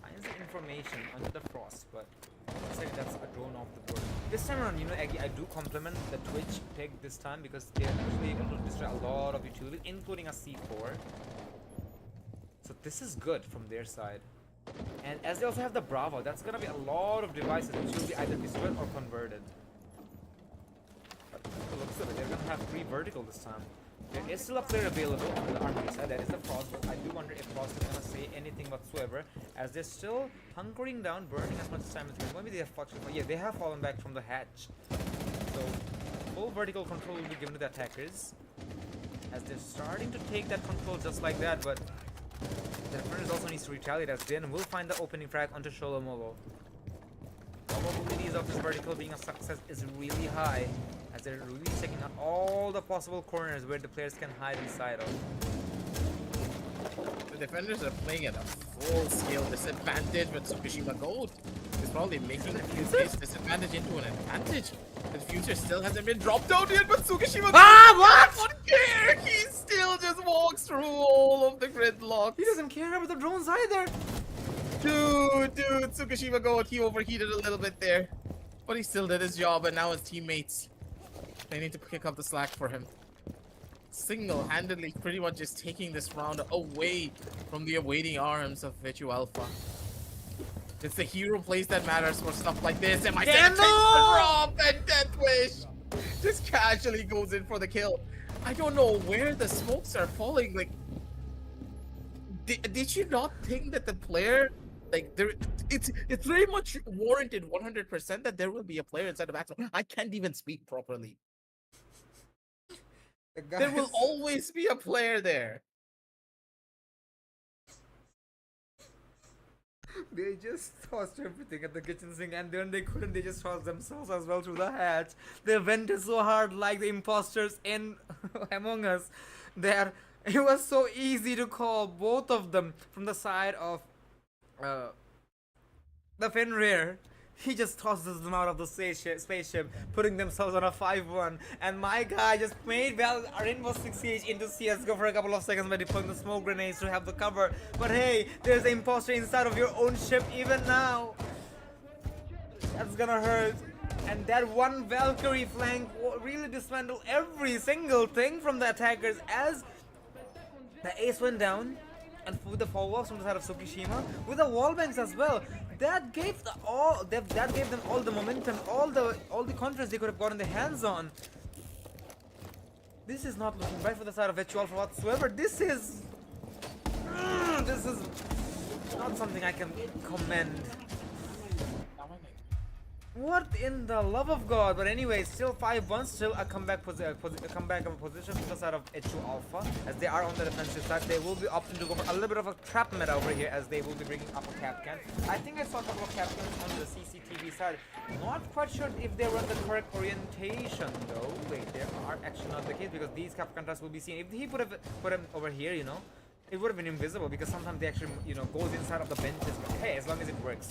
Speaker 1: Finds the information onto the frost, but looks like that's a drone off the board. This time around, you know, I do compliment the Twitch pick this time, because they're actually able to destroy a lot of utility, including a C4. So this is good from their side. And as they also have the Bravo, that's gonna be a lot of devices which will be either destroyed or converted. But by the looks of it, they're gonna have 3 vertical this time. There is still a player available on the army side, that is the Frost, but I do wonder if Frost is gonna say anything whatsoever, as they're still hunkering down, burning as much time as they can. Maybe they have fluctuated, yeah, they have fallen back from the hatch. So, full vertical control will be given to the attackers, as they're starting to take that control just like that, but the defenders also needs to retaliate, as Din will find the opening frag onto Molo. Probabilities of this vertical being a success is really high, as they're really checking out all the possible corners where the players can hide inside of.
Speaker 2: The defenders are playing at a full-scale disadvantage, but Tsukishima Gold is probably making this disadvantage into an advantage. The future still hasn't been dropped out yet, but Tsukishima
Speaker 1: what?
Speaker 2: doesn't care. He still just walks through all of the gridlock.
Speaker 1: He doesn't care about the drones either.
Speaker 2: Dude, Tsukishima Gold, he overheated a little bit there, but he still did his job, and now his teammates, they need to pick up the slack for him. Single-handedly pretty much just taking this round away from the awaiting arms of Vechu Alpha. It's the hero plays that matters for stuff like this, and my takes the drop, and Death Wish just casually goes in for the kill. I don't know where the smokes are falling. Like, did you not think that the player, like, there, it's very much warranted 100% that there will be a player inside the background. I can't even speak properly. There will always be a player there.
Speaker 1: They just tossed everything at the kitchen sink, and then they couldn't, they just tossed themselves as well through the hatch. They vented so hard like the imposters in Among Us that it was so easy to call both of them from the side of the Fenrir. He just tosses them out of the spaceship, putting themselves on a 5-1. And my guy just made Rainbow Six Siege into CSGO for a couple of seconds by deploying the smoke grenades to have the cover. But hey, there's an imposter inside of your own ship even now. That's gonna hurt. And that one Valkyrie flank really dismantled every single thing from the attackers, as the ace went down. And with the follow-ups from the side of Tsukishima, with the wall banks as well, that gave them all the momentum, all the confidence they could have gotten their hands on. This is not looking right for the side of Vechu Alpha whatsoever. This is This is not something I can commend. What in the love of God? But anyway, still 5-1, still a comeback comeback of a position from the side of Vechu Alpha, as they are on the defensive side. They will be opting to go for a little bit of a trap meta over here, as they will be bringing up a Capcan. I think I saw a couple of Capcans on the CCTV side. Not quite sure if they were in the correct orientation though. Wait, they are actually not the case, because these Capcans will be seen. If he put him over here, you know, it would have been invisible, because sometimes they actually, you know, goes inside of the benches. But hey, as long as it works.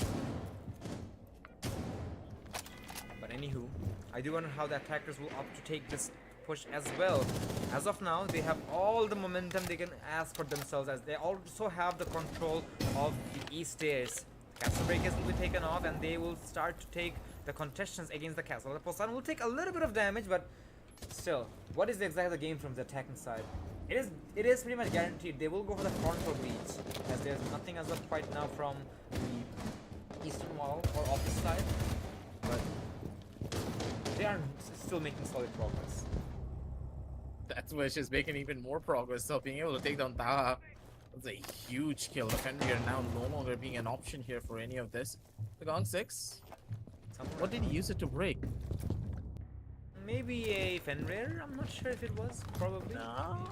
Speaker 1: Anywho, I do wonder how the attackers will opt to take this push as well. As of now, they have all the momentum they can ask for themselves, as they also have the control of the east stairs. Castle breakers will be taken off, and they will start to take the contestants against the castle. The Poseidon will take a little bit of damage, but still, what is exactly the game from the attacking side? It is pretty much guaranteed they will go for the frontal breach, as there's nothing as of right now from the eastern wall or office side, but they are still making solid progress.
Speaker 2: That's where she's making even more progress. So being able to take down Taha, that's a huge kill. The Fenrir now no longer being an option here for any of this. The Gong 6. What did he use it to break?
Speaker 1: Maybe a Fenrir? I'm not sure if it was. Probably.
Speaker 2: No.
Speaker 1: Oh,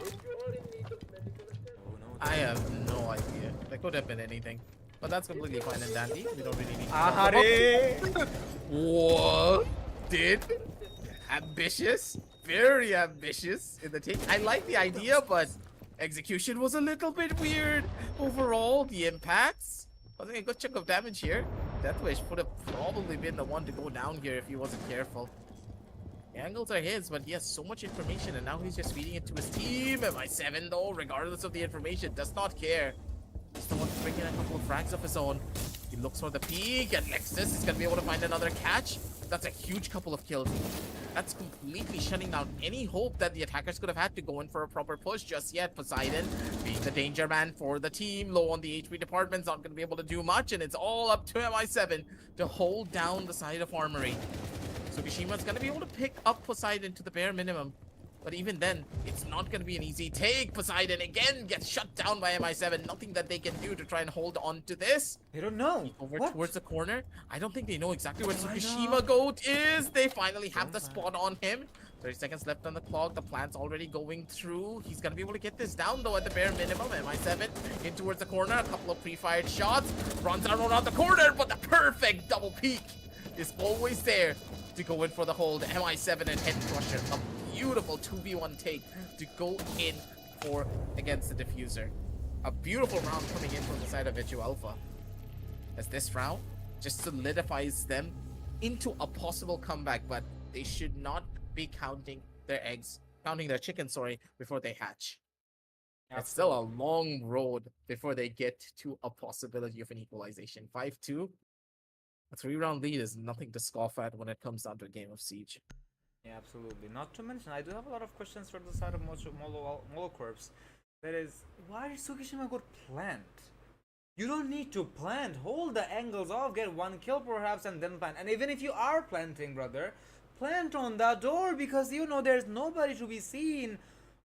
Speaker 1: no.
Speaker 2: I have no idea. That could have been anything. But that's completely fine and dandy. We don't really need to
Speaker 1: Ahare!
Speaker 2: What? Did ambitious, very ambitious in the take. I like the idea, but execution was a little bit weird. Overall, the impacts wasn't a good chunk of damage here. Deathwish would have probably been the one to go down here if he wasn't careful. The angles are his, but he has so much information, and now he's just feeding it to his team. MI7 though, regardless of the information, does not care. He's the one to bring in a couple of frags of his own. He looks for the peak, and Lexus is gonna be able to find another catch. That's a huge couple of kills. That's completely shutting down any hope that the attackers could have had to go in for a proper push just yet. Poseidon, being the danger man for the team, low on the HP department, is not going to be able to do much, and it's all up to MI7 to hold down the side of Armory. Tsukishima's going to be able to pick up Poseidon to the bare minimum. But even then, it's not going to be an easy take. Poseidon again gets shut down by MI7. Nothing that they can do to try and hold on to this.
Speaker 1: They don't know.
Speaker 2: Over towards the corner. I don't think they know exactly where Tsukishima Goat is. They finally have the spot on him. 30 seconds left on the clock. The plant's already going through. He's going to be able to get this down, though, at the bare minimum. MI7 in towards the corner. A couple of pre-fired shots. Runs around the corner, but the perfect double peek is always there to go in for the hold. MI7 and Head Crusher. A beautiful 2v1 take to go in for against the diffuser. A beautiful round coming in from the side of Vechu Alpha, as this round just solidifies them into a possible comeback, but they should not be counting their chicken, before they hatch. Absolutely. It's still a long road before they get to a possibility of an equalization. 5-2. A 3-round lead is nothing to scoff at when it comes down to a game of Siege.
Speaker 1: Yeah, absolutely. Not to mention, I do have a lot of questions from the side of Molo Corps. That is, why did Tsukishima go plant? You don't need to plant. Hold the angles off, get one kill perhaps, and then plant. And even if you are planting, brother, plant on the door, because you know there's nobody to be seen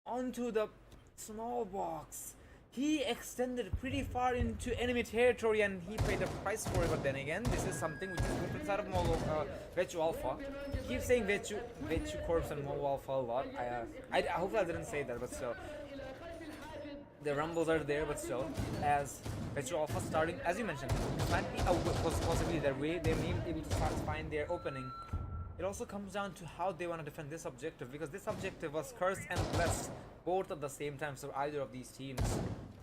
Speaker 1: onto the small box. He extended pretty far into enemy territory, and he paid the price for it. But then again, this is something which is good inside of Vechu Alpha. Keep saying Vechu Corps and Molo Alpha a lot. I hope I didn't say that, but still. The rumbles are there, but still, as Vechu Alpha starting, as you mentioned, it might be a possibility that they may be able to find their opening. It also comes down to how they want to defend this objective, because this objective was cursed and blessed both at the same time for either of these teams.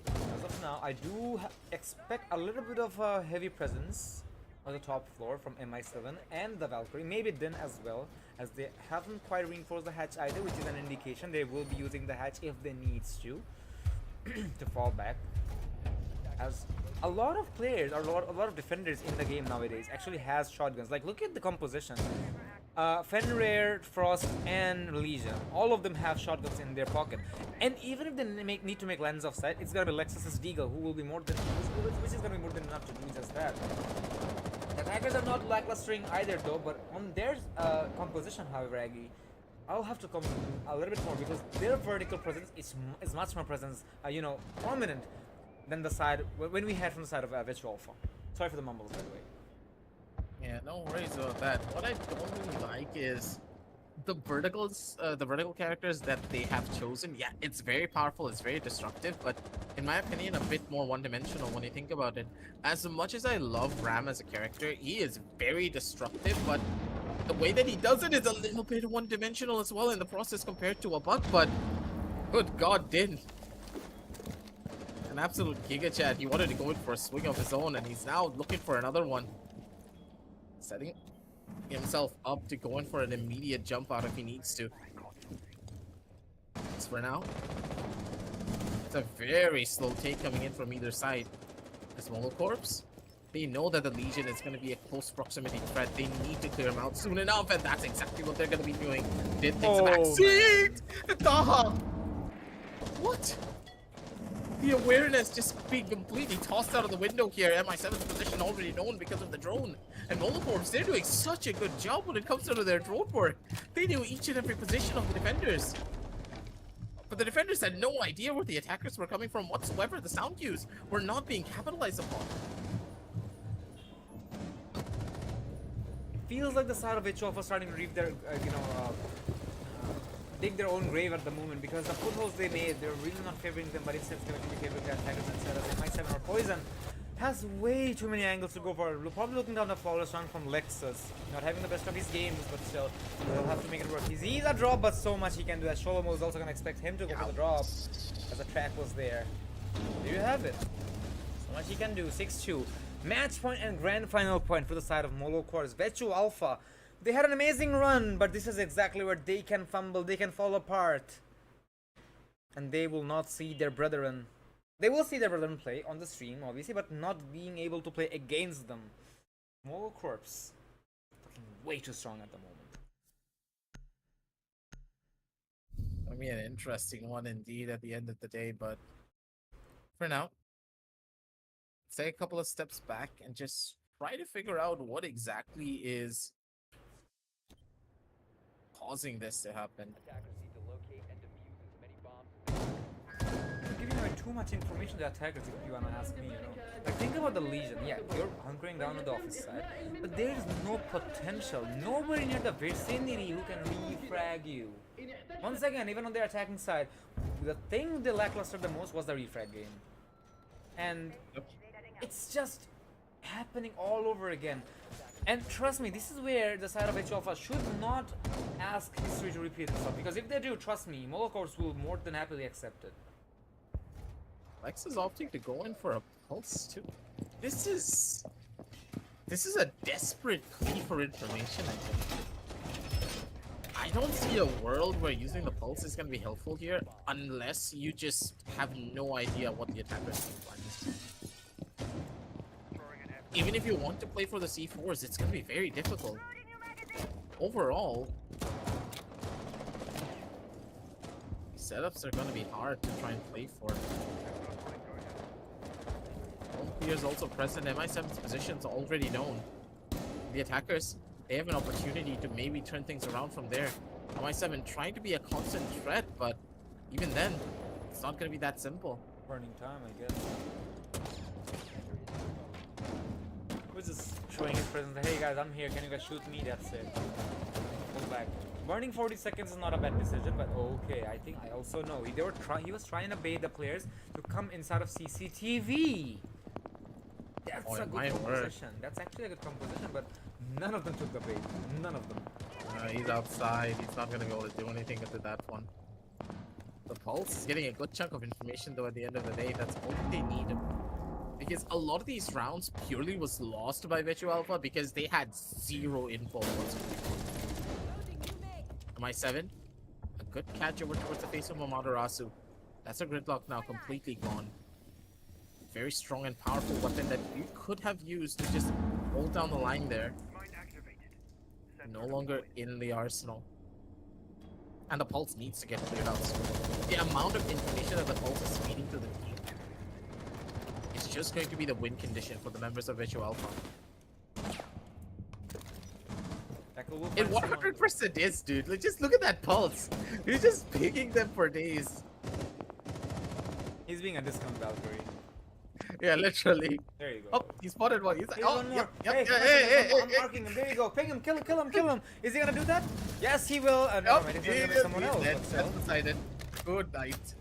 Speaker 1: As of now, I do expect a little bit of a heavy presence on the top floor from MI7 and the Valkyrie, maybe Din as well, as they haven't quite reinforced the hatch either, which is an indication they will be using the hatch if they needs to fall back. As a lot of players, or a lot of defenders in the game nowadays actually has shotguns. Like, look at the composition. Fenrir, Frost, and Legion, all of them have shotguns in their pocket. And even if they need to make lens of sight, it's gonna be Lexus's Deagle, who will be more than which is gonna be more than enough to do just that. The attackers are not lacklustering either, though. But on their composition, however, Aggie, I'll have to come a little bit more, because their vertical presence is much more prominent. than the side when we had from the side of Vechu Alpha. Sorry for the mumbles, by the way.
Speaker 2: Yeah, no worries about that. What I don't really like is the vertical characters that they have chosen. Yeah, it's very powerful, it's very destructive, but in my opinion, a bit more one-dimensional when you think about it. As much as I love Ram as a character, he is very destructive, but the way that he does it is a little bit one-dimensional as well in the process compared to a Buck, but good god, Din. An absolute Giga Chat. He wanted to go in for a swing of his own, and he's now looking for another one. Setting himself up to go in for an immediate jump out if he needs to. As for now, it's a very slow take coming in from either side. As Molo Corps, they know that the Legion is going to be a close proximity threat. They need to clear him out soon enough, and that's exactly what they're going to be doing. Did takes a back seat! Taha! What? The awareness just being completely tossed out of the window here. MI7's position already known because of the drone. And Molocorps, they're doing such a good job when it comes to their drone work. They knew each and every position of the defenders. But the defenders had no idea where the attackers were coming from whatsoever. The sound cues were not being capitalized upon.
Speaker 1: Feels like the side of Vechu Alpha starting to reap their, dig their own grave at the moment, because the footholds they made, they're really not favoring them, but instead it's going to be favoring their attackers instead of MI7 or Poison. Has way too many angles to go for. Probably looking down the flawless run from Lexus. Not having the best of his games, but still, he'll have to make it work. He's a drop, but so much he can do. As Sholomo is also going to expect him to go for the drop, as the track was there. There you have it. So much he can do. 6-2. Match point and grand final point for the side of Molo Corps. Vechu Alpha. They had an amazing run, but this is exactly where they can fumble, they can fall apart. And they will not see their brethren. They will see their brethren play on the stream, obviously, but not being able to play against them. Molo Corps, looking way too strong at the moment.
Speaker 2: I mean, an interesting one indeed at the end of the day, but for now, let's take a couple of steps back and just try to figure out what exactly is causing this to happen.
Speaker 1: You're giving away too much information to attackers if you wanna ask me, Like, think about the Legion. Yeah, you're hunkering down on the office side, but there is no potential, nobody near the vicinity who can refrag you. Once again, even on their attacking side, the thing they lackluster the most was the refrag game. And it's just happening all over again. And trust me, this is where the side of Vechu Alpha should not ask history to repeat itself, because if they do, trust me, Molo Corps will more than happily accept it.
Speaker 2: Lex is opting to go in for a pulse too. This is a desperate plea for information, I think. I don't see a world where using the pulse is going to be helpful here unless you just have no idea what the attackers are planning. Even if you want to play for the C4s, it's going to be very difficult. Overall, setups are going to be hard to try and play for. Home clear is also present. MI7's position's already known. The attackers, they have an opportunity to maybe turn things around from there. MI7 trying to be a constant threat, but even then, it's not going to be that simple.
Speaker 1: Burning time, I guess. Who's just showing his presence? Hey guys, I'm here. Can you guys shoot me? That's it. Pull back. Burning 40 seconds is not a bad decision, but okay. I think I also know he was trying to bait the players to come inside of CCTV. That's a good composition. That's actually a good composition, but none of them took the bait. None of them.
Speaker 2: He's outside. He's not going to be able to do anything with that one. The Pulse is getting a good chunk of information, though, at the end of the day. That's all they need. Because a lot of these rounds purely was lost by Vechu Alpha because they had zero info whatsoever. MI7, a good catch over towards the face of Amaterasu. That's a gridlock now completely gone. Very strong and powerful weapon that you could have used to just hold down the line there. No longer in the arsenal. And the Pulse needs to get cleared out soon. The amount of information that the Pulse is feeding to the team is just going to be the win condition for the members of Vechu Alpha. It 100% is, dude. Like, just look at that Pulse. He's just picking them for days.
Speaker 1: He's being a discount Valkyrie.
Speaker 2: Yeah, literally.
Speaker 1: There you go.
Speaker 2: Oh, he spotted one. He's like,
Speaker 1: Here's
Speaker 2: oh,
Speaker 1: one more.
Speaker 2: yep, yep,
Speaker 1: Hey,
Speaker 2: yeah,
Speaker 1: listen,
Speaker 2: hey, hey,
Speaker 1: I'm
Speaker 2: hey,
Speaker 1: marking him. There you go. Pick him, kill him, kill him, kill him. Is he gonna do that? Yes, he will. Never
Speaker 2: Yep,
Speaker 1: mind. He's
Speaker 2: he
Speaker 1: gonna make
Speaker 2: is,
Speaker 1: someone
Speaker 2: he's
Speaker 1: else.
Speaker 2: dead.
Speaker 1: But
Speaker 2: That's
Speaker 1: still.
Speaker 2: decided. Good night.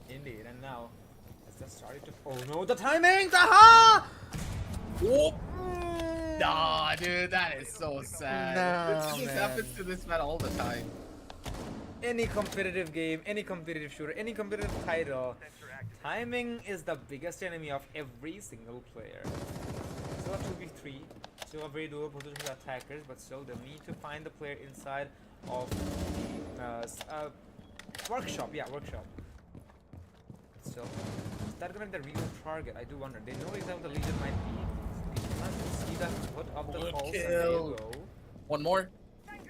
Speaker 1: Indeed, and now it's just starting to. Oh no, the timing! Aha!
Speaker 2: Oh, nah, dude, that is so sad.
Speaker 1: No,
Speaker 2: This
Speaker 1: man.
Speaker 2: happens to this man all the time.
Speaker 1: Any competitive game, any competitive shooter, any competitive title, timing is the biggest enemy of every single player. Still a 2v3, still a very dual position with attackers, but still they need to find the player inside of the workshop. Yeah, workshop. Still, is that gonna be the real target? I do wonder. They know exactly what the Legion might be. You can see the foot of the
Speaker 2: Good
Speaker 1: pulse, and there
Speaker 2: kill.
Speaker 1: you go.
Speaker 2: One more.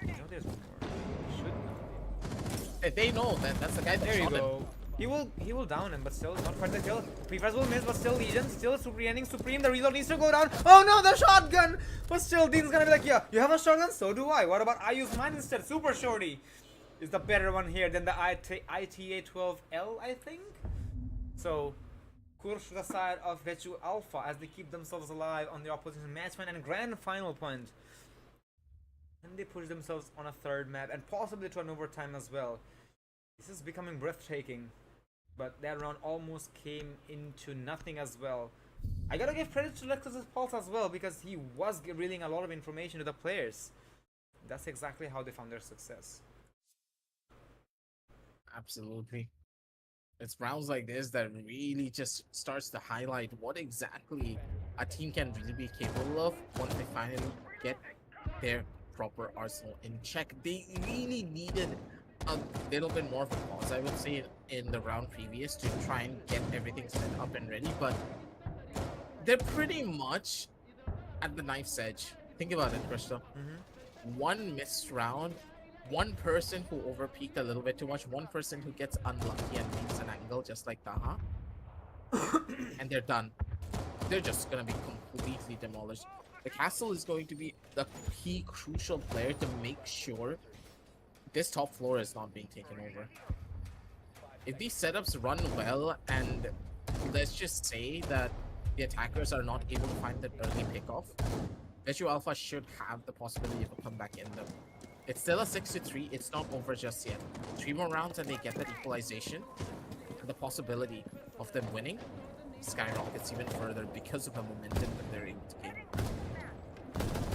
Speaker 1: You know there's one more. You should know.
Speaker 2: Hey, they know that that's the guy that
Speaker 1: There you
Speaker 2: shot him.
Speaker 1: go. He will down him, but still not quite the kill. Prefers will miss, but still Legion, still ending Supreme. The reload needs to go down. Oh no, the shotgun! But still, Dean's gonna be like, yeah, you have a shotgun, so do I. What about I use mine instead? Super Shorty is the better one here than the ITA-12L, I think. So, kudos to the side of Vechu Alpha as they keep themselves alive on the opposition match point and grand final point. And they push themselves on a third map and possibly to an overtime as well. This is becoming breathtaking, but that round almost came into nothing as well. I gotta give credit to Lexus's Pulse as well because he was revealing a lot of information to the players. That's exactly how they found their success.
Speaker 2: Absolutely. It's rounds like this that really just starts to highlight what exactly a team can really be capable of once they finally get their proper arsenal in check. They really needed a little bit more of a pause, I would say, in the round previous to try and get everything set up and ready, but they're pretty much at the knife's edge. Think about it, Krista. One missed round, one person who overpeaked a little bit too much, one person who gets unlucky and leaves an angle just like Taha, and they're done. They're just gonna be completely demolished. The castle is going to be the key crucial player to make sure this top floor is not being taken over. If these setups run well, and let's just say that the attackers are not able to find that early pickoff, Vechu Alpha should have the possibility of a comeback in them. It's still a 6-3, it's not over just yet. 3 more rounds and they get that equalization, and the possibility of them winning skyrockets even further because of the momentum that they're able to gain.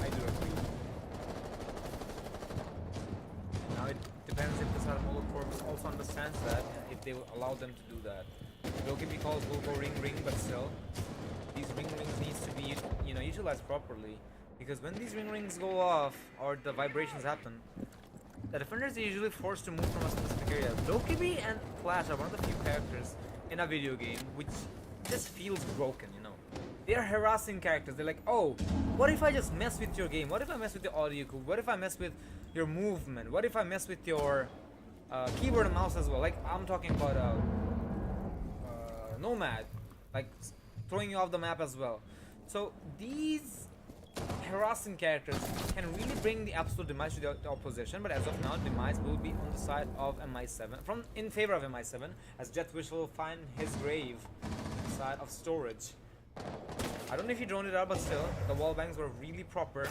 Speaker 1: I do agree. Now it depends if the side of Molo also understands that, if they will allow them to do that. Dokkaebi calls will go ring ring, but still, these ring rings needs to be, you know, utilized properly. Because when these ring rings go off or the vibrations happen, the defenders are usually forced to move from a specific area. Dokkaebi and Clash are one of the few characters in a video game which just feels broken, you know. They are harassing characters. They're like, oh, what if I just mess with your game? What if I mess with the audio cube? What if I mess with your movement? What if I mess with your keyboard and mouse as well? Like, I'm talking about Nomad, like throwing you off the map as well. So these harassing characters can really bring the absolute demise to the opposition, but as of now, demise will be on the side of MI7, in favor of MI7, as Jetwish will find his grave on the side of storage. I don't know if he droned it out, but still, the wall bangs were really proper,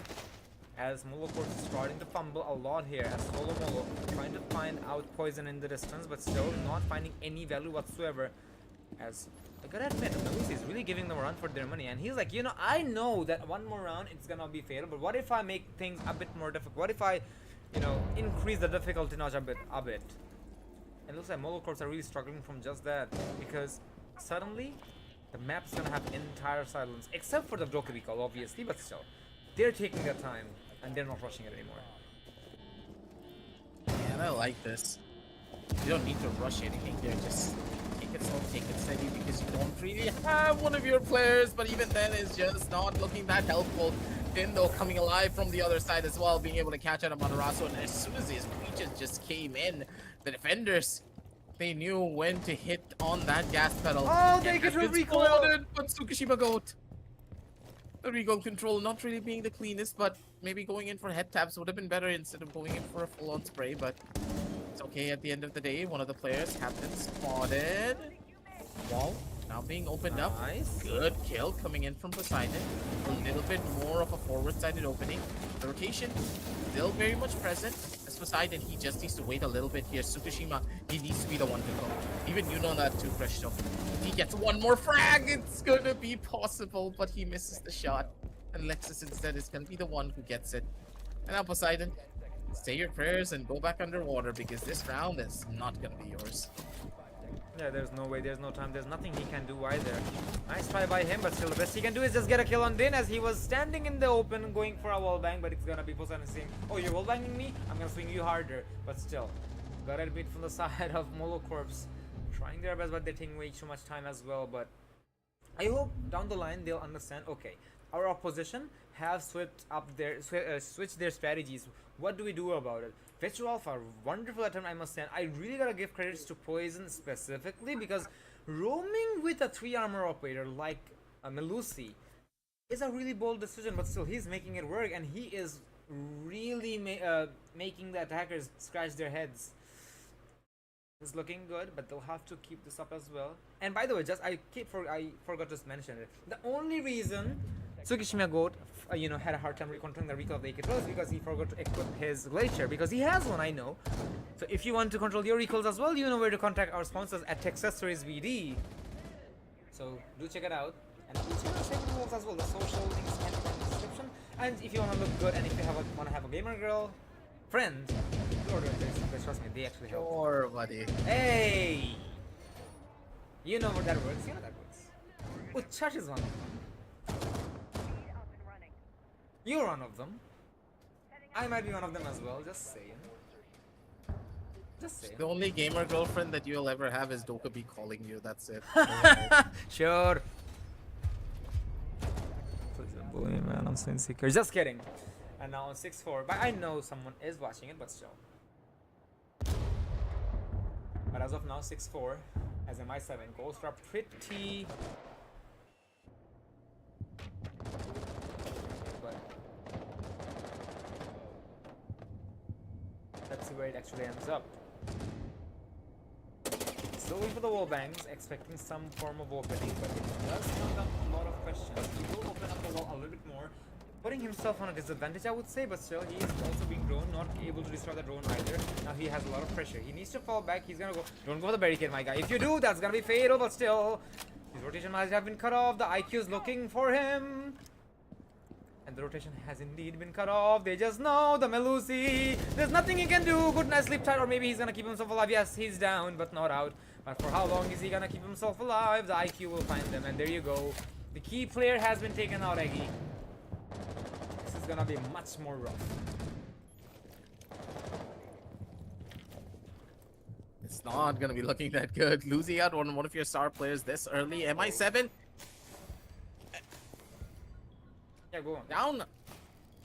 Speaker 1: as Molo of course is starting to fumble a lot here, as Solo Molo trying to find out poison in the distance, but still not finding any value whatsoever, as I gotta admit, Luis is really giving them a run for their money, and he's like, you know, I know that one more round it's gonna be fatal, but what if I make things a bit more difficult? What if I, you know, increase the difficulty notch a bit? And it looks like Molo Corps are really struggling from just that, because suddenly the map's gonna have entire silence, except for the Dokkaebi call, obviously, but still, they're taking their time and they're not rushing it anymore.
Speaker 2: Yeah, I like this. You don't need to rush anything here, just take it slow, take it steady, because you don't really have one of your players, but even then it's just not looking that helpful. Dindo coming alive from the other side as well, being able to catch out of Matarazo, and as soon as his reaches just came in, the defenders, they knew when to hit on that gas pedal.
Speaker 1: Oh, they get to recoil!
Speaker 2: But Tsukishima Goat. The recoil control not really being the cleanest, but maybe going in for head taps would have been better instead of going in for a full-on spray, but it's okay at the end of the day. One of the players have been spotted. Wall, Now being opened up.
Speaker 1: Nice.
Speaker 2: Good kill coming in from Poseidon. A little bit more of a forward-sided opening. The rotation still very much present. As Poseidon, he just needs to wait a little bit here. Tsukushima, he needs to be the one to go. Even you know that too, Presto. If he gets one more frag, it's gonna be possible, but he misses the shot. And Lexus instead is gonna be the one who gets it. And now Poseidon, say your prayers and go back underwater because this round is not gonna be yours.
Speaker 1: Yeah, there's no way, there's no time, there's nothing he can do either. Nice try by him, but still the best he can do is just get a kill on Din as he was standing in the open going for a wallbang, but it's gonna be Poseidon saying, oh, you're wallbanging me? I'm gonna swing you harder. But still, got it beat from the side of Molo Corpse. Trying their best, but they're taking way too much time as well. But I hope down the line they'll understand, okay, our opposition have switched their strategies. What do we do about it? Vechu Alpha, wonderful attempt, I must say. I really gotta give credits to Poison specifically because roaming with a 3 armor operator like Melusi is a really bold decision, but still he's making it work and he is really making the attackers scratch their heads. It's looking good, but they'll have to keep this up as well. And by the way, I forgot to mention it. The only reason Tsukishima Goat, had a hard time controlling the recoil of the AK-12 is because he forgot to equip his Glacier, because he has one, I know. So if you want to control your recoils as well, you know where to contact our sponsors at Techsessories VD. So do check it out, and do check out the rules as well. The social links can be in the description. And if you want to look good, and if you want to have a gamer girl friend, order this. Trust me, they actually help.
Speaker 2: Sure, buddy.
Speaker 1: Hey, you know what that works. You know that works. Uchach is one of them. You're one of them. I might be one of them as well, just saying. Just saying.
Speaker 2: The only gamer girlfriend that you'll ever have is Dokubi calling you, that's it.
Speaker 1: Sure. Please don't bully me, man, I'm so insecure. Just kidding. And now on 6-4, but I know someone is watching it, but still. But as of now, 6-4, as MI7 goes for a pretty... Let's see where it actually ends up. Still waiting for the wall bangs, expecting some form of opening, but it does come down to a lot of questions. He will open up the wall a little bit more, putting himself on a disadvantage, I would say, but still, he is also being drone, not able to destroy the drone either. Now he has a lot of pressure. He needs to fall back. He's gonna go. Don't go for the barricade, my guy. If you do, that's gonna be fatal, but still, his rotation might have been cut off. The IQ is looking for him. And the rotation has indeed been cut off. They just know the Melusi. There's nothing he can do. Good night, sleep tight, or maybe he's gonna keep himself alive. Yes, he's down, but not out. But for how long is he gonna keep himself alive? The IQ will find them, and there you go. The key player has been taken out, Eggy. This is gonna be much more rough.
Speaker 2: It's not gonna be looking that good. Losing out on one of your star players this early. MI7
Speaker 1: Yeah, go on.
Speaker 2: down.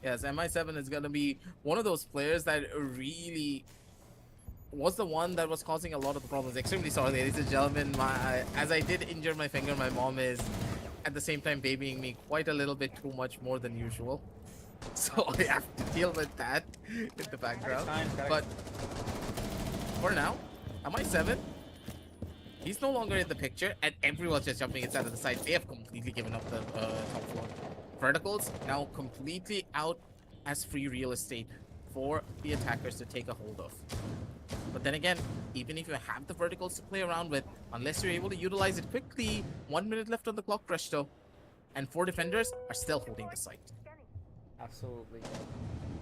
Speaker 2: Yes, MI7 is gonna be one of those players that really was the one that was causing a lot of the problems. Extremely sorry, ladies and gentlemen. As I did injure my finger, my mom is at the same time babying me quite a little bit too much more than usual. So I have to deal with that in the background. But for now, MI7, he's no longer in the picture, and everyone's just jumping inside of the side. They have completely given up the top floor. Verticals now completely out as free real estate for the attackers to take a hold of. But then again, even if you have the verticals to play around with, unless you're able to utilize it quickly, 1 minute left on the clock, Presto, and 4 defenders are still holding the site.
Speaker 1: Absolutely.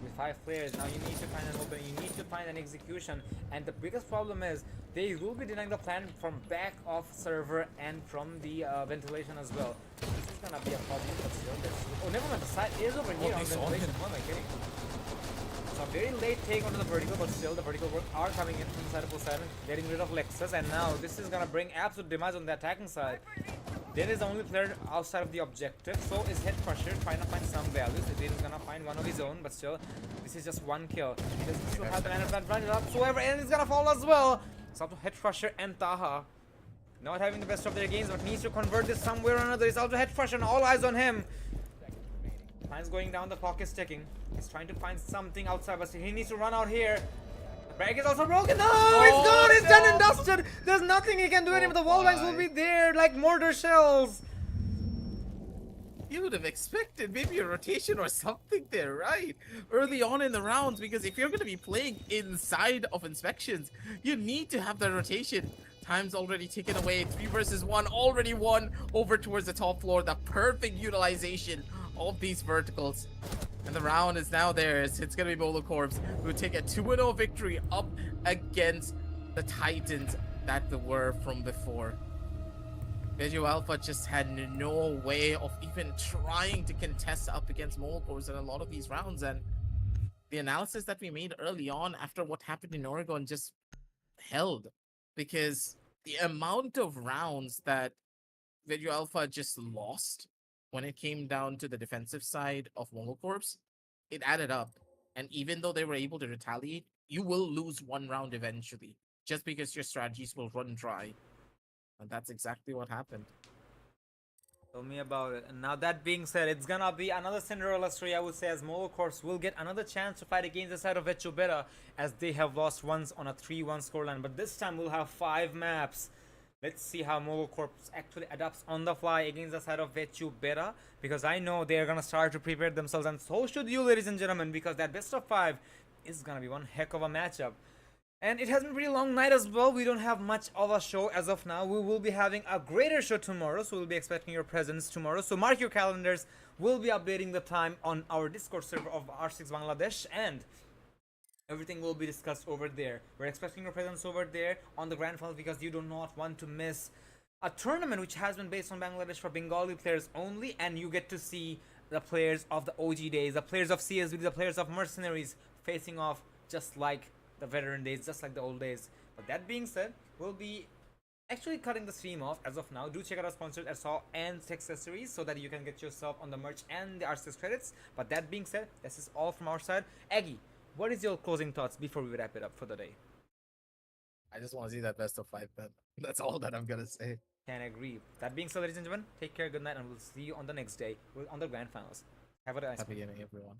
Speaker 1: With 5 players, now you need to find an opening, you need to find an execution, and the biggest problem is they will be denying the plan from back off server and from the ventilation as well. This is gonna be a problem, but still oh, never mind, the side is over here on ventilation. What am I kidding? So a very late take onto the vertical, but still the vertical work are coming in from the side of Poseidon, getting rid of Lexus, and now this is gonna bring absolute demise on the attacking side. There is the only player outside of the objective, so is Head Crusher trying to find some values. He is gonna find one of his own, but still, this is just one kill. He doesn't still have the man advantage whatsoever, and he's gonna fall as well. It's up to Head Crusher and Taha. Not having the best of their games, but needs to convert this somewhere or another. It's out to Head Crusher, and all eyes on him. Time's going down, the clock is ticking. He's trying to find something outside, but he needs to run out here. Brag is also broken. No, it's
Speaker 2: Oh
Speaker 1: gone. It's done and
Speaker 2: no!
Speaker 1: dusted. There's nothing he can do
Speaker 2: Oh
Speaker 1: anymore. The wall bangs will
Speaker 2: my.
Speaker 1: be there like mortar shells.
Speaker 2: You would have expected maybe a rotation or something there, right? Early on in the rounds, because if you're going to be playing inside of inspections, you need to have the rotation. Time's already taken away. 3 versus 1, already won over towards the top floor. The perfect utilization of these verticals. And the round is now theirs. It's going to be Molo Corps who take a 2-0 victory up against the Titans that they were from before. Vechu Alpha just had no way of even trying to contest up against Molotors in a lot of these rounds. And the analysis that we made early on after what happened in Oregon just held. Because the amount of rounds that Vechu Alpha just lost when it came down to the defensive side of Molocorps, it added up. And even though they were able to retaliate, you will lose one round eventually. Just because your strategies will run dry. And that's exactly what happened.
Speaker 1: Tell me about it. And now that being said, it's gonna be another Cinderella story, I would say, as Molo Corps will get another chance to fight against the side of Vechu Beta, as they have lost once on a 3-1 scoreline. But this time we'll have 5 maps. Let's see how Molo Corps actually adapts on the fly against the side of Vechu Beta, because I know they're gonna start to prepare themselves, and so should you, ladies and gentlemen, because that best of 5 is gonna be one heck of a matchup. And it has been a pretty long night as well. We don't have much of a show as of now. We will be having a greater show tomorrow, so we'll be expecting your presence tomorrow. So mark your calendars. We'll be updating the time on our Discord server of R6 Bangladesh, and everything will be discussed over there. We're expecting your presence over there on the grand finals, because you do not want to miss a tournament which has been based on Bangladesh for Bengali players only, and you get to see the players of the OG days, the players of CSB, the players of Mercenaries facing off just like the veteran days, just like the old days. But that being said, we'll be actually cutting the stream off as of now. Do check out our sponsors at Saw and Techsessories so that you can get yourself on the merch and the R6 credits. But that being said, this is all from our side. Aggie, what is your closing thoughts before we wrap it up for the day?
Speaker 2: I just want to see that best of 5 then. That's all that I'm gonna say.
Speaker 1: Can agree. That being said, ladies and gentlemen, take care, good night, and we'll see you on the next day on the grand finals. Have a nice
Speaker 2: Happy
Speaker 1: one.
Speaker 2: gaming, everyone.